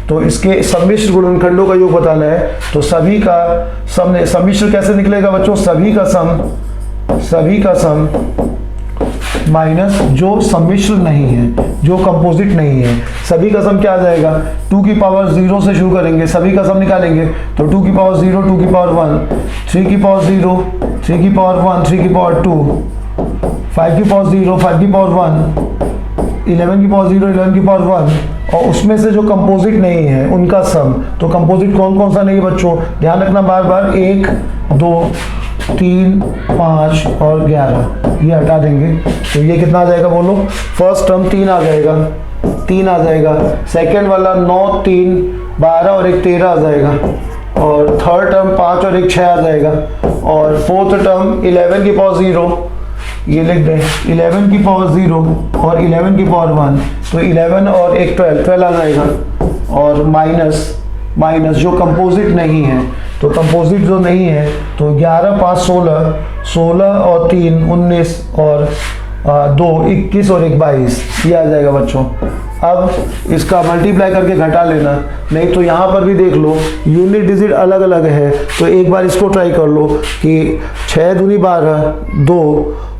तो इसके सम्मिश्र गुणनखंडों का योग बताना है, तो सभी का सम्मिश्र कैसे निकलेगा बच्चों, सभी का सम माइनस जो सम्मिश्र नहीं है, जो कंपोजिट नहीं है, सभी का सम क्या आ जाएगा, 2 की पावर 0 से शुरू करेंगे, सभी का सम निकालेंगे, तो 2 की पावर 0, 2 की पावर 1, 3 की पावर 0, 3 की पावर 1, 3 की पावर 2, 5 की पावर 0, 5 की पावर 1, 11 की पावर 0, 11 की पावर 1, और उसमें से जो कंपोजिट नहीं है उनका सम। तो कंपोजिट कौन कौन सा नहीं है बच्चों, ध्यान रखना बार बार, 1, 2, 3, 5 और 11, ये हटा देंगे, तो ये कितना आ जाएगा बोलो, फर्स्ट टर्म 3 आ जाएगा, सेकंड वाला 9, 3, 12 और 1 13 आ जाएगा, और थर्ड टर्म 5 और 1 6 आ जाएगा, और फोर्थ टर्म 11 की पावर 0, ये लिख दें 11 की पावर 0 और 11 की पावर 1, तो 11 और 1 12 आ जाएगा, और माइनस जो कंपोजिट नहीं है, तो कंपोजिट जो नहीं है तो 11 5 16 और 3 19 और 2 21 और 1 22, ये आ जाएगा बच्चों। अब इसका मल्टीप्लाई करके घटा लेना, नहीं तो यहाँ पर भी देख लो यूनिट डिजिट अलग अलग है, तो एक बार इसको ट्राई कर लो कि 6 दूनी 12, 2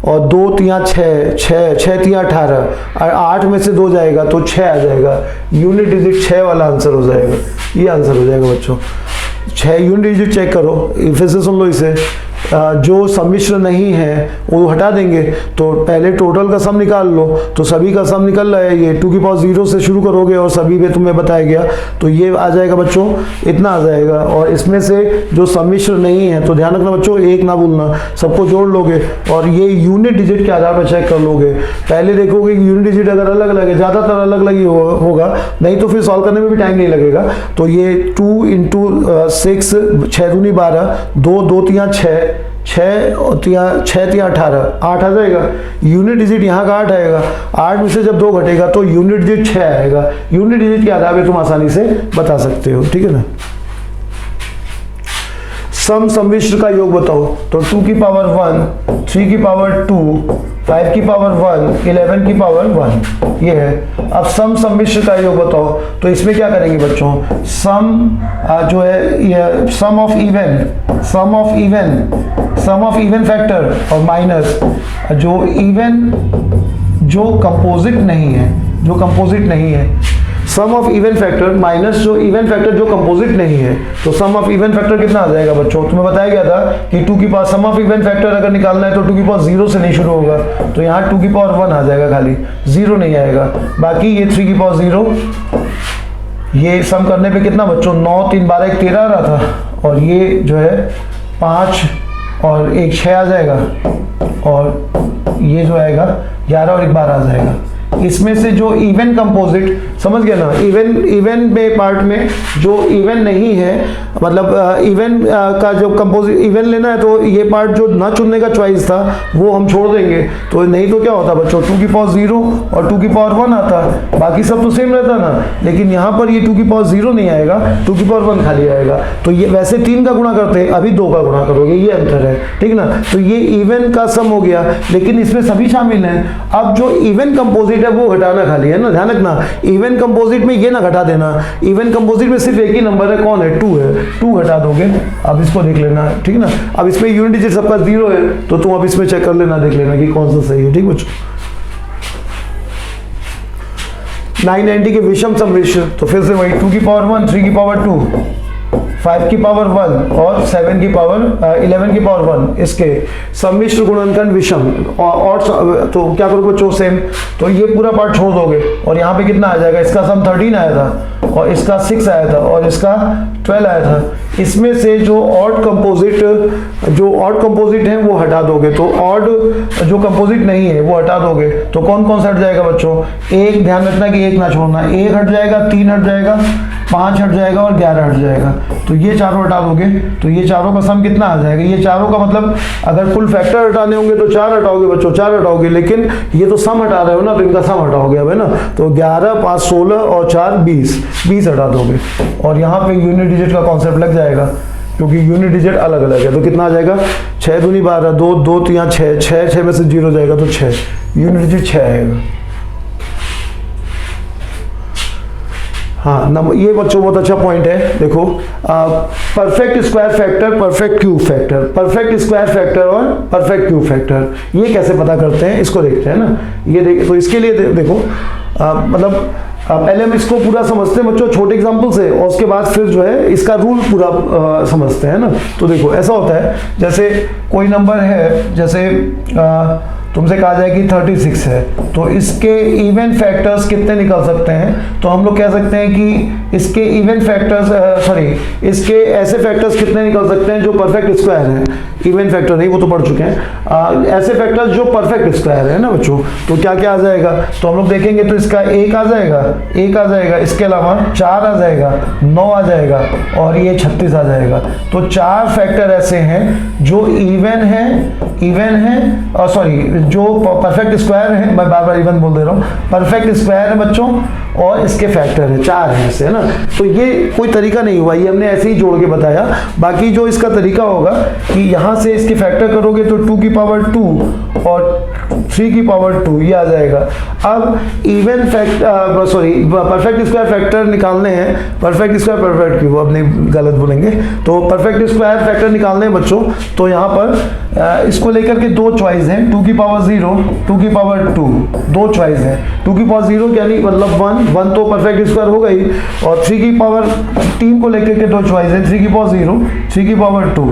और 2 3 6, 6 3 18, और 8 में से 2 जाएगा तो 6 आ जाएगा, यूनिट डिजिट 6 वाला आंसर हो जाएगा, ये आंसर हो जाएगा बच्चों। 6 यूनिट डिजिट चेक करो, फिर से सुन लो इसे। जो सम्मिश्र नहीं है वो हटा देंगे, तो पहले टोटल का सम निकाल लो, तो सभी का सम निकल रहा है, ये 2 की पावर 0 से शुरू करोगे और सभी पे तुम्हें बताया गया, तो ये आ जाएगा बच्चों, इतना आ जाएगा। और इसमें से जो सम्मिश्र नहीं है, तो ध्यान रखना बच्चों, एक ना भूलना, सबको जोड़ लोगे और ये यूनिट डिजिट के आधार पर चेक कर लोगे। पहले देखोगे कि यूनिट डिजिट अगर अलग अलग है, ज़्यादातर अलग अलग ही होगा, नहीं तो फिर सॉल्व करने में भी टाइम नहीं लगेगा। तो ये 2 इंटू 6, 6 दूनी 12, 2 2 3 6, 6 3 18, 8 आ जाएगा। यूनिट डिजिट यहाँ का 8 आएगा, 8 में से जब 2 घटेगा तो यूनिट डिजिट 6 आएगा। यूनिट डिजिट के आधार पे तुम आसानी से बता सकते हो, ठीक है ना। सम सम्मिश्र का योग बताओ, तो 2 की पावर 1, 3 की पावर 2, 5 की पावर 1, 11 की पावर 1, ये है। अब सम सम्मिश्र का योग बताओ, तो इसमें क्या करेंगे बच्चों, सम जो है ये सम ऑफ इवन फैक्टर और माइनस जो कंपोजिट नहीं है, सम ऑफ इवन फैक्टर माइनस जो इवन फैक्टर जो कंपोजिट नहीं है। तो सम ऑफ इवन फैक्टर कितना आ जाएगा बच्चों, तुम्हें बताया गया था कि 2 की power sum of even factor अगर निकालना है तो 2 की पावर 0 से नहीं शुरू होगा, तो यहाँ 2 की पावर 1 आ जाएगा, खाली 0 नहीं आएगा। बाकी ये 3 की पावर 0, ये सम करने पे कितना बच्चों, 9 3 12 1 13 आ रहा था, और ये जो है 5 और 1 6 आ जाएगा, और ये जो आएगा 11 और 1 12 आ जाएगा। इसमें से जो इवन कंपोजिट, समझ गए ना, इवन में पार्ट में जो इवन नहीं है, मतलब इवन का जो कंपोजिट इवन लेना है, तो ये पार्ट जो ना चुनने का चॉइस था वो हम छोड़ देंगे। तो नहीं तो क्या होता बच्चों, 2 की पावर 0 और 2 की पावर 1 आता, बाकी सब तो सेम रहता ना, लेकिन यहाँ पर ये 2 की पावर 0 नहीं आएगा, 2 की पावर 1 खाली आएगा। तो ये वैसे 3 का गुणा करते हैं, अभी 2 का गुणा करोगे, ये अंतर है, ठीक ना। तो ये इवन का सम हो गया, लेकिन इसमें सभी शामिल हैं। अब जो इवन कंपोजिट है वो घटाना खाली है ना, ध्यान रखना, इवन कंपोजिट में ये ना घटा देना। इवन कंपोजिट में सिर्फ एक ही नंबर है, कौन है, 2 है, 2 घटा दोगे। अब इसको देख लेना, ठीक है ना। अब इसमें यूनिट डिजिट सबका 0 है, तो तुम अब इसमें चेक कर लेना, देख लेना कि कौन सा सही है, ठीक बच्चों। 990 के विषम सम्मिश्र, तो फिर से वही 2 की पावर 1, 3 की पावर 2, 5 की पावर 1 और 7 की पावर 11 की पावर 1, इसके सम्मिश्र गुणनखंड विषम। और तो क्या करोगे बच्चों, सेम, तो ये पूरा पार्ट छोड़ दोगे, और यहाँ पे कितना आ जाएगा, इसका सम 13 आया था, और इसका 6 आया था, और इसका 12 आया था। इसमें से जो ऑड कंपोजिट है वो हटा दोगे, तो ऑड जो कंपोजिट नहीं है वो हटा दोगे, तो कौन कौन सा हट जाएगा बच्चों, एक ध्यान रखना कि एक ना छोड़ना, 1 हट जाएगा, 3 हट जाएगा, 5 हट जाएगा और 11 हट जाएगा। तो ये चारों हटा दोगे, तो ये चारों का सम कितना आ जाएगा, ये चारों का मतलब अगर कुल फैक्टर हटाने होंगे तो 4 हटाओगे बच्चों, 4 हटाओगे, लेकिन ये तो सम हटा रहे हो ना, तो इनका सम हटाओगे अब, है ना। तो 11 5 16 और 4 20 हटा दोगे, और यहाँ पे यूनिट डिजिट का कॉन्सेप्ट लग जाएगा, क्योंकि यूनिट डिजिट अलग अलग है। तो कितना आ जाएगा, 6 दूनी 12, 2 2 3 6, 6 में से 0 जाएगा, तो 6 यूनिट डिजिट 6 आएगा। हाँ, ये बच्चों बहुत अच्छा पॉइंट है। देखो, perfect square factor, perfect cube factor, perfect square factor और परफेक्ट क्यूब फैक्टर, ये कैसे पता करते हैं, इसको देखते हैं ना। ये देखिए, तो इसके लिए देखो, मतलब पहले हम इसको पूरा समझते हैं बच्चों छोटे एग्जांपल से, और उसके बाद फिर जो है इसका रूल पूरा समझते हैं ना। तो देखो ऐसा होता है, जैसे कोई नंबर है, जैसे तुमसे कहा जाए कि 36 है, तो इसके इवन फैक्टर्स कितने निकल सकते हैं, तो हम लोग कह सकते हैं कि इसके इवन फैक्टर्स इसके ऐसे फैक्टर्स कितने निकल सकते हैं जो परफेक्ट स्क्वायर है, इवन फैक्टर नहीं, वो तो पढ़ चुके हैं, ऐसे फैक्टर्स जो परफेक्ट स्क्वायर है ना बच्चों। तो क्या क्या आ जाएगा, तो हम लोग देखेंगे, तो इसका 1 आ जाएगा, इसके अलावा 4 आ जाएगा, 9 आ जाएगा, और ये 36 आ जाएगा। तो 4 फैक्टर ऐसे हैं जो इवन है, जो परफेक्ट स्क्वायर है, मैं बार बार इवन बोल दे रहा हूँ, परफेक्ट स्क्वायर है बच्चों, और इसके फैक्टर है 4 है ऐसे, है ना। तो ये कोई तरीका नहीं हुआ, ये हमने ऐसे ही जोड़ के बताया। बाकी जो इसका तरीका होगा कि यहाँ से इसके फैक्टर करोगे तो 2 की पावर 2 और 3 की पावर 2 ये आ जाएगा। अब इवन परफेक्ट स्क्वायर फैक्टर निकालने हैं, परफेक्ट स्क्वायर परफेक्ट क्यूब, अब नहीं गलत बोलेंगे, तो परफेक्ट स्क्वायर फैक्टर निकालने हैं बच्चों। तो यहाँ पर इसको लेकर के 2 चॉइस हैं, 2 की पावर पावर 0, 2 की पावर 2, दो चॉइस है। 2 की पावर 0 यानी मतलब 1 तो परफेक्ट स्क्वायर हो गई, और 3 की पावर 3 को लेकर के दो चॉइस है, 3 की पावर 0, 3 की पावर 2,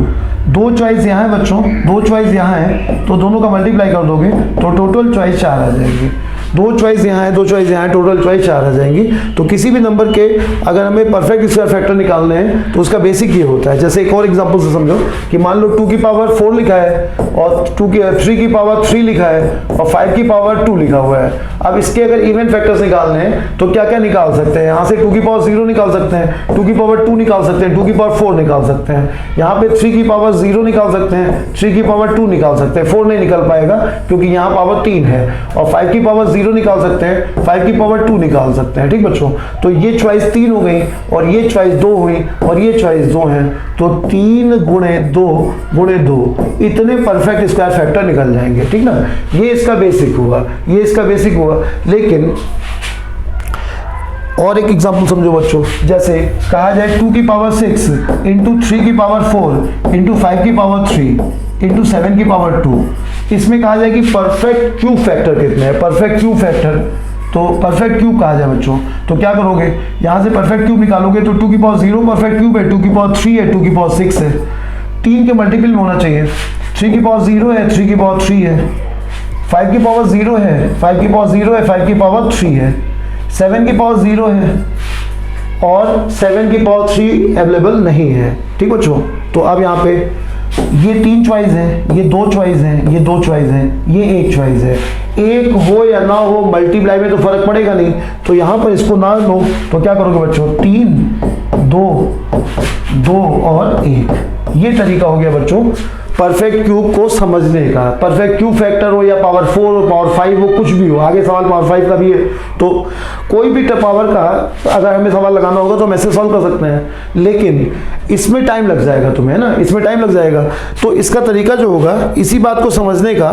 दो चॉइस यहाँ है बच्चों, दो चॉइस यहाँ है, तो दोनों का मल्टीप्लाई कर दोगे तो टोटल चॉइस 4 आ जाएगी। दो चॉइस यहाँ है, दो चॉइस यहाँ है, टोटल चॉइस 4 आ जाएंगी। तो किसी भी नंबर के अगर हमें परफेक्ट स्क्वायर फैक्टर निकालने हैं तो उसका बेसिक ये होता है। जैसे एक और एग्जांपल से समझो कि मान लो 2 की पावर 4 लिखा है और 3 की पावर 3 लिखा है और 5 की पावर 2 लिखा हुआ है। अब इसके अगर इवन फैक्टर्स निकालने हैं तो क्या क्या निकाल सकते हैं? यहाँ से 2 की पावर 0 निकाल सकते हैं, 2 की पावर 2 निकाल सकते हैं, 2 की पावर 4 निकाल सकते हैं, यहाँ पे 3 की पावर 0 निकाल सकते हैं, 3 की पावर 2 निकाल सकते हैं, 4 नहीं निकल पाएगा क्योंकि यहाँ पावर 3 है, और 5 की पावर 0 निकाल सकते हैं, 5 की पावर 2 निकाल सकते हैं। ठीक बच्चों, तो ये चॉइस 3 हो गई और ये चॉइस 2 हुई और ये चॉइस 2 है, तो 3 गुणे 2 गुणे 2 इतने परफेक्ट स्क्वायर फैक्टर निकल जाएंगे। ठीक ना, ये इसका बेसिक हुआ, ये इसका बेसिक हुआ। लेकिन और एक एग्जांपल समझो बच्चों, जैसे कहा जाए 2 की पावर 6 इंटू 3 की पावर 4 इंटू 5 की पावर 3 इंटू 7 की पावर 2, इसमें कहा जाए कि परफेक्ट क्यूब फैक्टर कितने हैं? परफेक्ट क्यूब फैक्टर, तो परफेक्ट क्यूब कहा जाए बच्चों तो क्या करोगे, यहाँ से परफेक्ट क्यूब निकालोगे तो 2 की पावर 0 परफेक्ट क्यूब है, 2 की पावर 3 है, 2 की पावर 6 है, 3 के मल्टीपल में होना चाहिए। 3 की पावर 0 है, 3 की पावर 3 है, 5 की पावर 0 है, 5 की पावर 0 है, 5 की पावर 3 है, 7 की पावर 0 है और 7 की पावर 3 अवेलेबल नहीं है। ठीक बच्चों, तो अब यहाँ पे ये 3 चॉइस है, ये 2 चॉइस है, ये 2 चॉइस है, ये 1 चॉइस है। एक हो या ना हो मल्टीप्लाई में तो फर्क पड़ेगा नहीं, तो यहाँ पर इसको ना लो तो क्या करोगे बच्चों, 3 2 और 1। ये तरीका हो गया बच्चों परफेक्ट क्यूब को समझने का। परफेक्ट क्यूब फैक्टर हो या पावर 4 हो, पावर 5 हो, कुछ भी हो, आगे सवाल पावर 5 का भी है, तो कोई भी पावर का अगर हमें सवाल लगाना होगा तो हम ऐसे सॉल्व कर सकते हैं, लेकिन इसमें टाइम लग जाएगा तुम्हें, है ना, इसमें टाइम लग जाएगा। तो इसका तरीका जो होगा इसी बात को समझने का,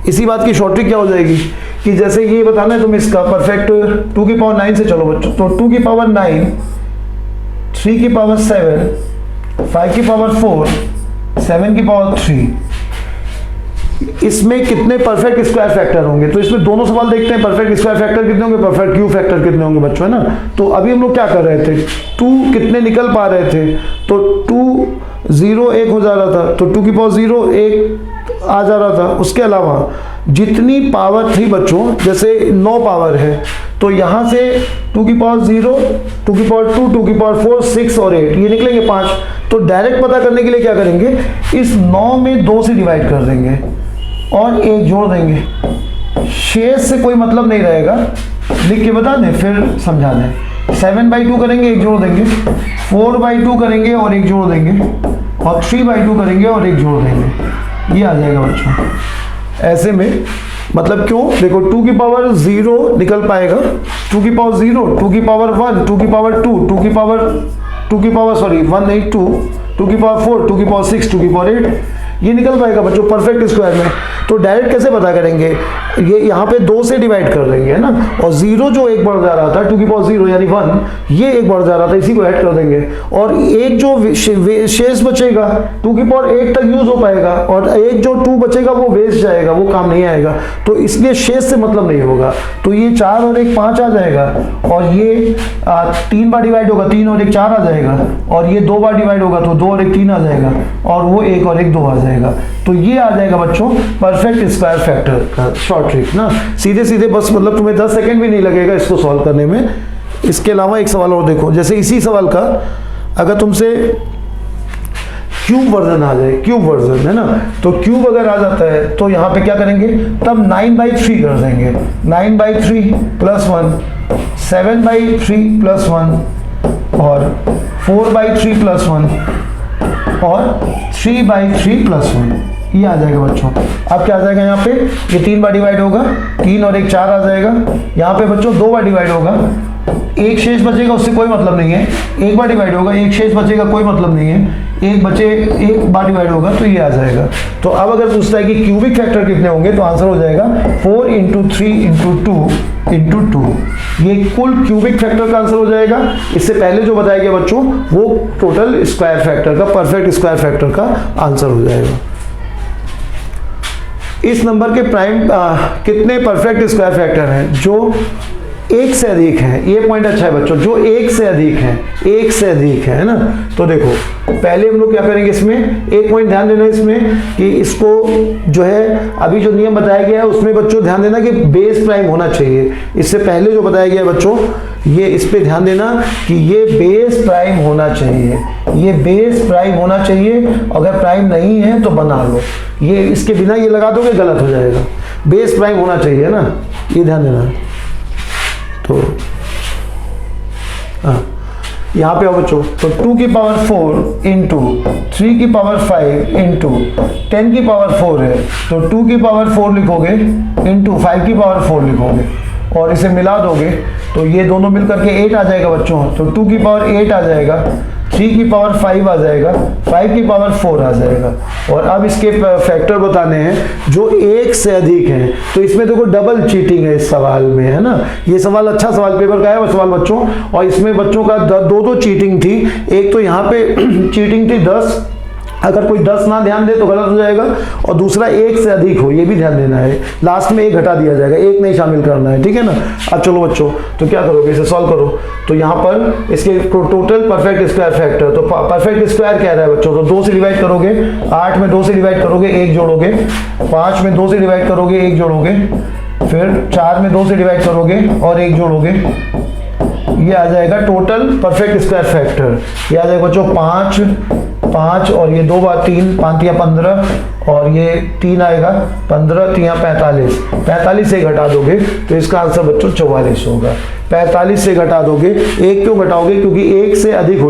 इसी बात की शॉर्ट ट्रिक क्या हो जाएगी कि जैसे ये बताना है तुम्हें इसका परफेक्ट 2 की पावर 9 से चलो बच्चों, तो 2 की पावर 9, 3 की पावर 7, 5 की पावर 4, 7 की पावर 3, इसमें कितने परफेक्ट स्क्वायर फैक्टर होंगे? तो इसमें दोनों सवाल देखते हैं, परफेक्ट स्क्वायर फैक्टर कितने होंगे, परफेक्ट क्यूब फैक्टर कितने होंगे बच्चों, है ना। तो अभी हम लोग क्या कर रहे थे, 2 कितने निकल पा रहे थे, तो 2 0 1 हो जा रहा था, तो 2 की पावर 0 1 आ जा रहा था। उसके अलावा जितनी पावर थी बच्चों, जैसे 9 पावर है, तो यहाँ से 2 की पावर 0, 2 की पावर 2, 2 की पावर 4, 6 और 8 ये निकलेंगे 5। तो डायरेक्ट पता करने के लिए क्या करेंगे, इस 9 में 2 से डिवाइड कर देंगे और 1 जोड़ देंगे। शेष से कोई मतलब नहीं रहेगा, लिख के बता दें फिर समझा दें। 7/2 करेंगे, 1 जोड़ देंगे, 4/2 करेंगे और 1 जोड़ देंगे, और 3/2 करेंगे और 1 जोड़ देंगे। ये आ जाएगा बच्चों। ऐसे में मतलब क्यों, देखो 2 की पावर 0 निकल पाएगा, 2 की पावर 0, 2 की पावर 1, 2 की पावर 2, 2 की पावर 1 नहीं 2, 2 की पावर 4, 2 की पावर 6, 2 की पावर 8, ये निकल पाएगा बच्चों परफेक्ट स्क्वायर में। तो डायरेक्ट कैसे पता करेंगे, ये यहाँ पे 2 से डिवाइड कर देंगे, है ना, और 0 जो एक बढ़ जा रहा था 2 की पावर 0 यानी 1, ये एक बढ़ जा रहा था, इसी को ऐड कर देंगे, और एक जो शेष बचेगा 2 की पावर 8 तक यूज हो पाएगा, और एक जो 2 बचेगा वो वेस्ट जाएगा, वो काम नहीं आएगा, तो इसलिए शेष से मतलब नहीं होगा। तो ये 4 और 1 5 आ जाएगा, और ये 3 बार डिवाइड होगा, 3 और 1 4 आ जाएगा, और ये 2 बार डिवाइड होगा तो 2 और 1 3 आ जाएगा, और वो 1 और 1 2 आ जाएगा। तो ये आ जाएगा बच्चों परफेक्ट स्क्वायर फैक्टर का शॉर्ट ट्रिक ना, सीधे सीधे बस, मतलब तुम्हें 10 सेकंड भी नहीं लगेगा इसको सॉल्व करने में। इसके अलावा एक सवाल और देखो, जैसे इसी सवाल का अगर तुमसे क्यूब वर्जन आ जाए, क्यूब वर्जन, है ना, तो क्यूब अगर आ जाता है तो यहाँ पे क्या करेंगे, तब 9/3 कर देंगे, 9/3 + 1, 7/3 + 1 और 4/3 + 1 और 3/3 + 1, ये आ जाएगा बच्चों। अब क्या आ जाएगा, यहाँ पे ये 3 बार डिवाइड होगा, 3 और 1 4 आ जाएगा, यहाँ पे बच्चों 2 बार डिवाइड होगा, 1 शेष बचेगा, उससे कोई मतलब नहीं है, 1 बार डिवाइड होगा, 1 शेष बचेगा, कोई मतलब नहीं है, 1 बार डिवाइड होगा, तो ये आ जाएगा। तो अब अगर पूछता है कि क्यूबिक फैक्टर कितने होंगे, तो आंसर हो जाएगा 4 × 3 × 2 × 2, ये कुल क्यूबिक फैक्टर का आंसर हो जाएगा। इससे पहले जो बताया गया बच्चों वो टोटल स्क्वायर फैक्टर का, परफेक्ट स्क्वायर फैक्टर का आंसर हो जाएगा। इस नंबर के प्राइम कितने परफेक्ट स्क्वायर फैक्टर हैं जो एक से अधिक है। ये पॉइंट अच्छा है बच्चों, जो एक से अधिक है, एक से अधिक है ना। तो देखो पहले हम लोग क्या करेंगे, इसमें एक पॉइंट ध्यान देना इसमें कि इसको जो है अभी जो नियम बताया गया है उसमें बच्चों ध्यान देना कि बेस प्राइम होना चाहिए। इससे पहले जो बताया गया है बच्चों, ये इस पे ध्यान देना कि ये बेस प्राइम होना चाहिए, ये बेस प्राइम होना चाहिए। अगर प्राइम नहीं है तो बना लो, ये इसके बिना ये लगा दोगे गलत हो जाएगा। बेस प्राइम होना चाहिए ना, ये ध्यान देना। तो हाँ यहाँ पे आओ बच्चों, तो 2 की पावर 4 इंटू 3 की पावर 5 इंटू 10 की पावर 4 है, तो 2 की पावर 4 लिखोगे इंटू 5 की पावर 4 लिखोगे और इसे मिला दोगे तो ये दोनों मिलकर के 8 आ जाएगा बच्चों। तो 2 की पावर 8 आ जाएगा, 3 की पावर 5 आ जाएगा, 5 की पावर 4 आ जाएगा। और अब इसके फैक्टर बताने हैं जो एक से अधिक हैं। तो इसमें देखो डबल चीटिंग है इस सवाल में, है ना। ये सवाल अच्छा सवाल पेपर का है वो सवाल बच्चों, और इसमें बच्चों का दो चीटिंग थी। एक तो यहाँ पे चीटिंग थी 10, अगर कोई 10 ना ध्यान दे तो गलत हो जाएगा, और दूसरा एक से अधिक हो, ये भी ध्यान देना है। लास्ट में एक घटा दिया जाएगा, एक नहीं शामिल करना है, ठीक है ना। अब चलो बच्चों, तो क्या करोगे, इसे सॉल्व करो। तो यहाँ पर इसके टोटल परफेक्ट स्क्वायर फैक्टर, तो परफेक्ट स्क्वायर कह रहा है बच्चों, तो 2 से डिवाइड करोगे, 8 में 2 से डिवाइड करोगे, 1 जोड़ोगे, 5 में 2 से डिवाइड करोगे, 1 जोड़ोगे, फिर 4 में 2 से डिवाइड करोगे और 1 जोड़ोगे। ये आ जाएगा टोटल परफेक्ट स्क्वायर फैक्टर। ये आ जाएगा बच्चों 5 और ये 2 बार 3, 5 या 15 और ये 3 आएगा, 15 3 या 45, 45 से घटा दोगे तो इसका आंसर बच्चों 44 होगा। 45 से घटा दोगे, एक क्यों घटाओगे, क्योंकि एक से अधिक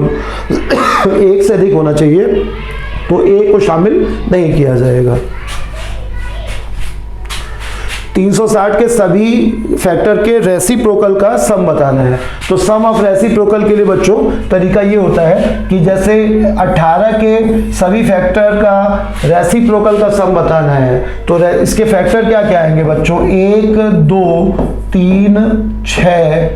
होना चाहिए, तो एक को शामिल नहीं किया जाएगा। 360 के सभी फैक्टर के रेसिप्रोकल का सम बताना है। तो सम ऑफ रेसिप्रोकल के लिए बच्चों तरीका ये होता है कि जैसे 18 के सभी फैक्टर का रेसिप्रोकल का सम बताना है, तो इसके फैक्टर क्या क्या आएंगे बच्चों, 1 2 3 6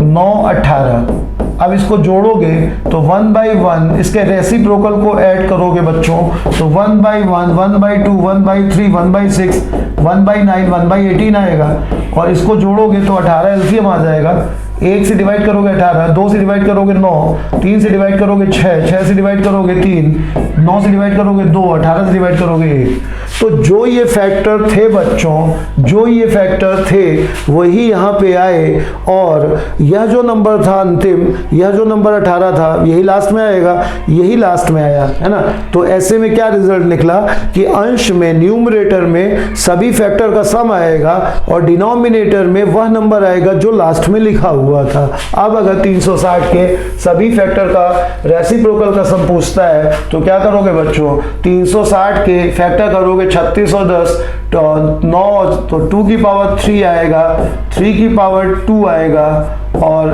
9 18। अब इसको जोड़ोगे तो 1 by 1 इसके रेसिप्रोकल को ऐड करोगे बच्चों, तो 1 by 1 1 by 2 1 by 3 1 by 6 1 by 9 1 by 18 आएगा। और इसको जोड़ोगे तो 18 एलसीएम आ जाएगा। 1 से डिवाइड करोगे 18, 2 से डिवाइड करोगे 9, 3 से डिवाइड करोगे 6, 6 से डिवाइड करोगे 3, 9 से डिवाइड करोगे 2, 18 से डिवाइड करोगे 1। तो जो ये फैक्टर थे बच्चों, जो ये फैक्टर थे वही यहाँ पे आए, और यह जो नंबर था अंतिम, यह जो नंबर 18 था यही लास्ट में आएगा, यही लास्ट में आया, है ना। तो ऐसे में क्या रिजल्ट निकला कि अंश में न्यूमरेटर में सभी फैक्टर का सम आएगा और डिनोमिनेटर में वह नंबर आएगा जो लास्ट में लिखा हुआ था। अब अगर 360 के सभी फैक्टर का रेसिप्रोकल का सम पूछता है तो क्या करोगे बच्चों, 360 के फैक्टर करोगे 36 और 10 तो 9, तो 2 की पावर 3 आएगा, 3 की पावर 2 आएगा और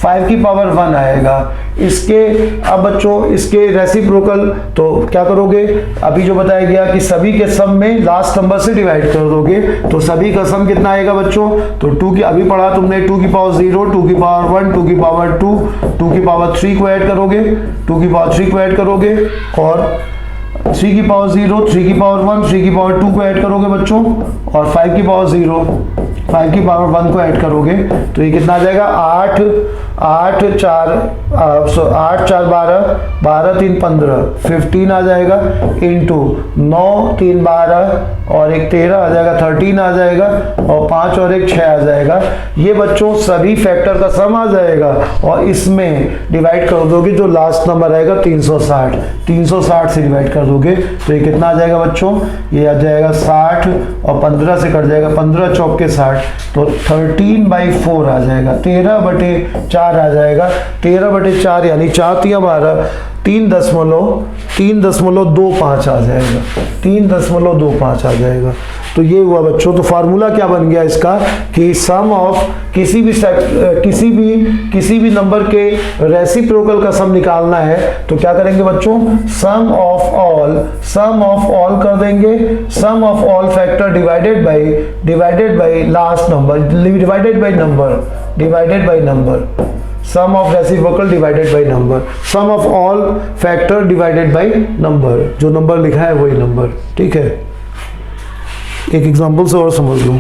5 की पावर 1 आएगा। इसके अब बच्चों इसके रेसिप्रोकल तो क्या करोगे, अभी जो बताया गया कि सभी के सम में लास्ट नंबर से डिवाइड कर दोगे, तो सभी का सम कितना आएगा बच्चों, तो 2 की अभी पढ़ा तुमने, 2 की पावर 0, 2 की पावर 1, 2 की पावर 2, 2 की पावर 3 को ऐड करोगे, 2 की पावर 3 को ऐड करोगे और 3 की पावर 0, 3 की पावर 1, 3 की पावर 2 को ऐड करोगे बच्चों और 5 की पावर 0, 5 की पावर 1 को ऐड करोगे, तो ये कितना आ जाएगा 8 4 12, 12 3 15, 15 आ जाएगा इंटू 9 3 12 और 1 13 आ जाएगा, 13 आ जाएगा और 5 और 1 6 आ जाएगा। ये बच्चों सभी फैक्टर का सम आ जाएगा और इसमें डिवाइड कर दोगे जो लास्ट नंबर आएगा 360, 360 से डिवाइड कर दोगे तो ये कितना आ जाएगा बच्चों, ये आ जाएगा 60 और 15 से कट जाएगा, 15 चौके 60, तो 13/4 आ जाएगा, 13/4 आ जाएगा, 13/4 यानी 4 तिया 12, 3.25 आ जाएगा, 3.25 आ जाएगा। तो ये हुआ बच्चों। तो फार्मूला क्या बन गया इसका कि सम ऑफ किसी भी नंबर के रेसिप्रोकल का सम निकालना है तो क्या करेंगे बच्चों, सम ऑफ ऑल कर देंगे, sum of all factor divided by last number, divided by number, sum of reciprocal divided by number, sum of all factor divided by number, जो नंबर लिखा है वही नंबर, ठीक है। एक एग्जांपल से और समझ लो,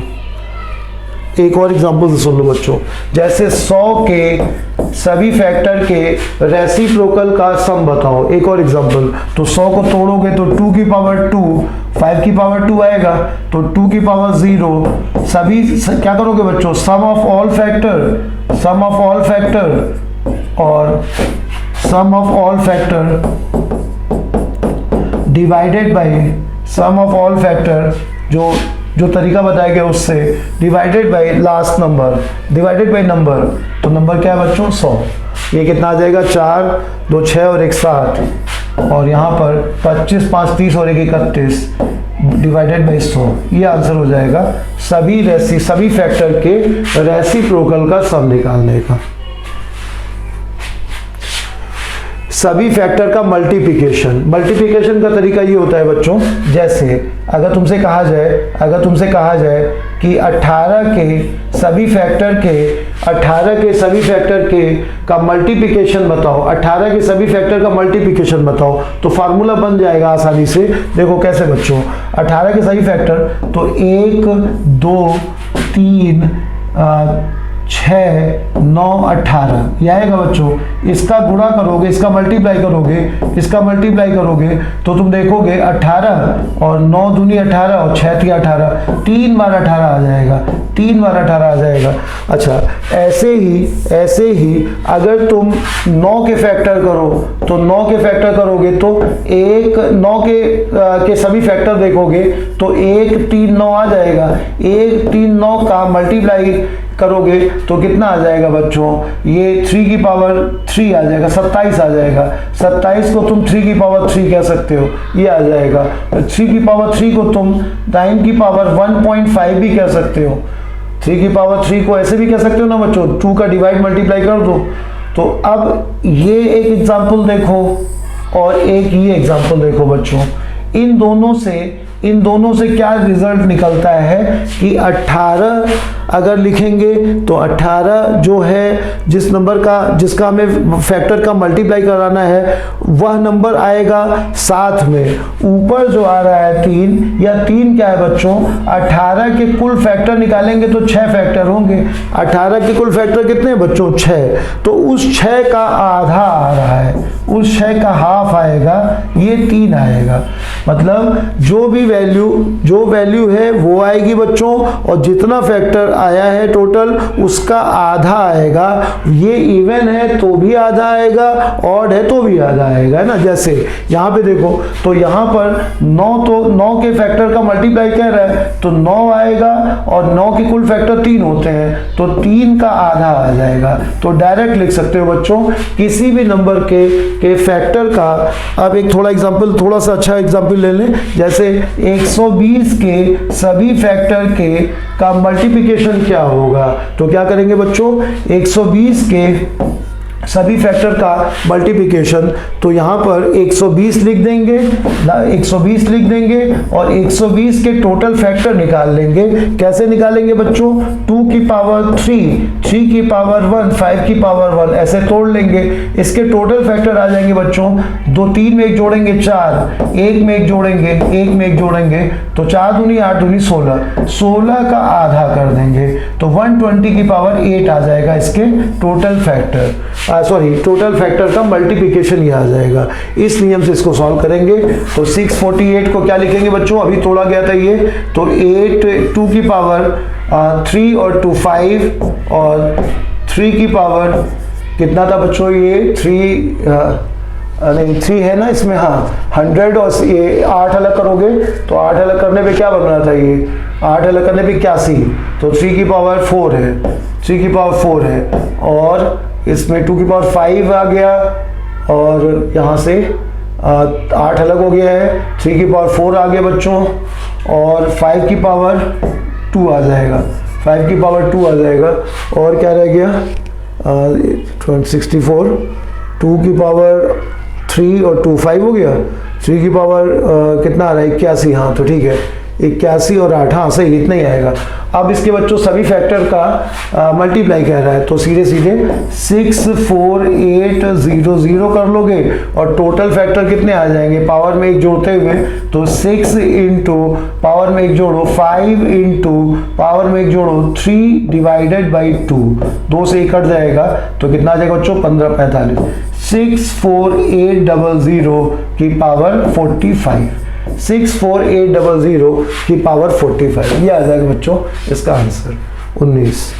एक और एग्जांपल से सुन लो बच्चों। जैसे 100 के सभी फैक्टर के रेसिप्रोकल का सम बताओ, एक और एग्जांपल। तो 100 को तोड़ोगे तो 2 की पावर 2, 5 की पावर 2 आएगा, तो 2 की पावर 0, सभी क्या करोगे बच्चों, sum of all factor, sum of all factor और sum of all factor divided by sum of all factor, जो तरीका बताया गया उससे, divided by last number, divided by number. तो नंबर क्या है बच्चों, 100। ये कितना आ जाएगा, 4, 2 6 और 1 7, और यहाँ पर 25 5 30 और 1 31 डिवाइडेड बाय 100। ये आंसर हो जाएगा सभी फैक्टर के रेसिप्रोकल का सम निकालने का। सभी फैक्टर का मल्टीप्लिकेशन का तरीका ये होता है बच्चों, जैसे अगर तुमसे कहा जाए कि 18 के सभी फैक्टर के का मल्टीप्लिकेशन बताओ, 18 के सभी फैक्टर का मल्टीप्लिकेशन बताओ, तो फार्मूला बन जाएगा आसानी से। देखो कैसे बच्चों, 18 के सभी फैक्टर, तो 1 2 3 6 9 18 ये आएगा बच्चों। इसका गुणा करोगे, इसका मल्टीप्लाई करोगे तो तुम देखोगे 18 और 9 दूनी 18 और 6 3 18, 3 बार 18 आ जाएगा, 3 बार 18 आ जाएगा। अच्छा, ऐसे ही अगर तुम 9 के फैक्टर करो, तो 9 के फैक्टर करोगे तो 9 के सभी फैक्टर देखोगे तो 1 3 9 आ जाएगा। 1 3 9 का मल्टीप्लाई करोगे तो कितना आ जाएगा बच्चों, ये 3 की पावर 3 आ जाएगा, 27 आ जाएगा। 27 को तुम 3 की पावर 3 कह सकते हो, ये आ जाएगा। 3 की पावर 3 को तुम 9 की पावर 1.5 भी कह सकते हो। 3 की पावर 3 को ऐसे भी कह सकते हो ना बच्चों, 2 का डिवाइड मल्टीप्लाई कर दो। तो अब ये एक एग्जाम्पल देखो और एक ये एग्जाम्पल देखो बच्चों, इन दोनों से क्या रिजल्ट निकलता है कि 18 अगर लिखेंगे तो 18 जो है जिसका हमें फैक्टर का मल्टीप्लाई कराना है, वह नंबर आएगा साथ में। ऊपर जो आ रहा है 3, या 3 क्या है बच्चों, 18 के कुल फैक्टर निकालेंगे तो 6 फैक्टर होंगे। 18 के कुल फैक्टर कितने वैल्यू 6, तो उस 6 का आधा आ रहा है, उस 6 का हाफ आएगा, ये 3 आएगा। मतलब जो वैल्यू है वो आएगी बच्चों, और जितना फैक्टर आया है टोटल उसका आधा आएगा। ये इवन है तो भी आधा आएगा, ऑड है तो भी आधा आएगा, है ना। जैसे यहाँ पे देखो, तो यहाँ पर 9 के फैक्टर का मल्टीप्लाई कह रहा है तो 9 आएगा, और 9 के कुल फैक्टर 3 होते हैं तो 3 का आधा आ जाएगा। तो डायरेक्ट लिख सकते हो बच्चों किसी भी नंबर के फैक्टर का। अब एक थोड़ा सा अच्छा एग्जांपल ले लें, जैसे 120 के सभी फैक्टर का मल्टीप्लिकेशन क्या होगा। तो क्या करेंगे बच्चों, 120 के सभी फैक्टर का मल्टीप्लिकेशन, तो यहाँ पर 120 लिख देंगे, 120 लिख देंगे और 120 के टोटल फैक्टर निकाल लेंगे। कैसे निकालेंगे बच्चों, 2 की पावर 3, 3 की पावर 1, 5 की पावर 1, ऐसे तोड़ लेंगे। इसके टोटल फैक्टर आ जाएंगे बच्चों, 2 3 में 1 जोड़ेंगे 4, 1 में 1 जोड़ेंगे, 1 में 1 जोड़ेंगे, तो 4 दूनी 8 दूनी 16, 16 का आधा कर देंगे तो 120 की पावर 8 आ जाएगा इसके टोटल फैक्टर, टोटल फैक्टर का मल्टीप्लिकेशन ये आ जाएगा। इस नियम से इसको सॉल्व करेंगे तो 648 को क्या लिखेंगे बच्चों, अभी तोड़ा गया था ये, तो 8 2 की पावर 3 और 2 5, और 3 की पावर कितना था बच्चों, ये 3 है ना इसमें, हाँ 100, और ये 8 अलग करोगे तो 8 अलग करने पे क्या बन रहा था, ये 8 अलग करने पे 81, तो 3 की पावर 4 है, 3 की पावर 4 है, और इसमें 2 की पावर 5 आ गया, और यहाँ से 8 अलग हो गया है, 3 की पावर 4 आ गया बच्चों, और 5 की पावर 2 आ जाएगा, 5 की पावर 2 आ जाएगा, और क्या रह गया 64, 2 की पावर 3 और 2 5 हो गया, 3 की पावर कितना आ रहा है 81, हाँ तो ठीक है 81 और 8, हाँ सही, इतना ही आएगा। अब इसके बच्चों सभी फैक्टर का मल्टीप्लाई कह रहा है, तो सीधे सीधे 64800 कर लोगे और टोटल फैक्टर कितने आ जाएंगे पावर में एक जोड़ते हुए, तो 6 इंटू पावर में एक जोड़ो 5 इंटू पावर में एक जोड़ो 3 डिवाइडेड बाई 2, 2 से कट जाएगा तो कितना आ जाएगा बच्चों 1545, 64800 की पावर 45, 64800 की पावर 45, ये आ जाएगा बच्चों इसका आंसर 19।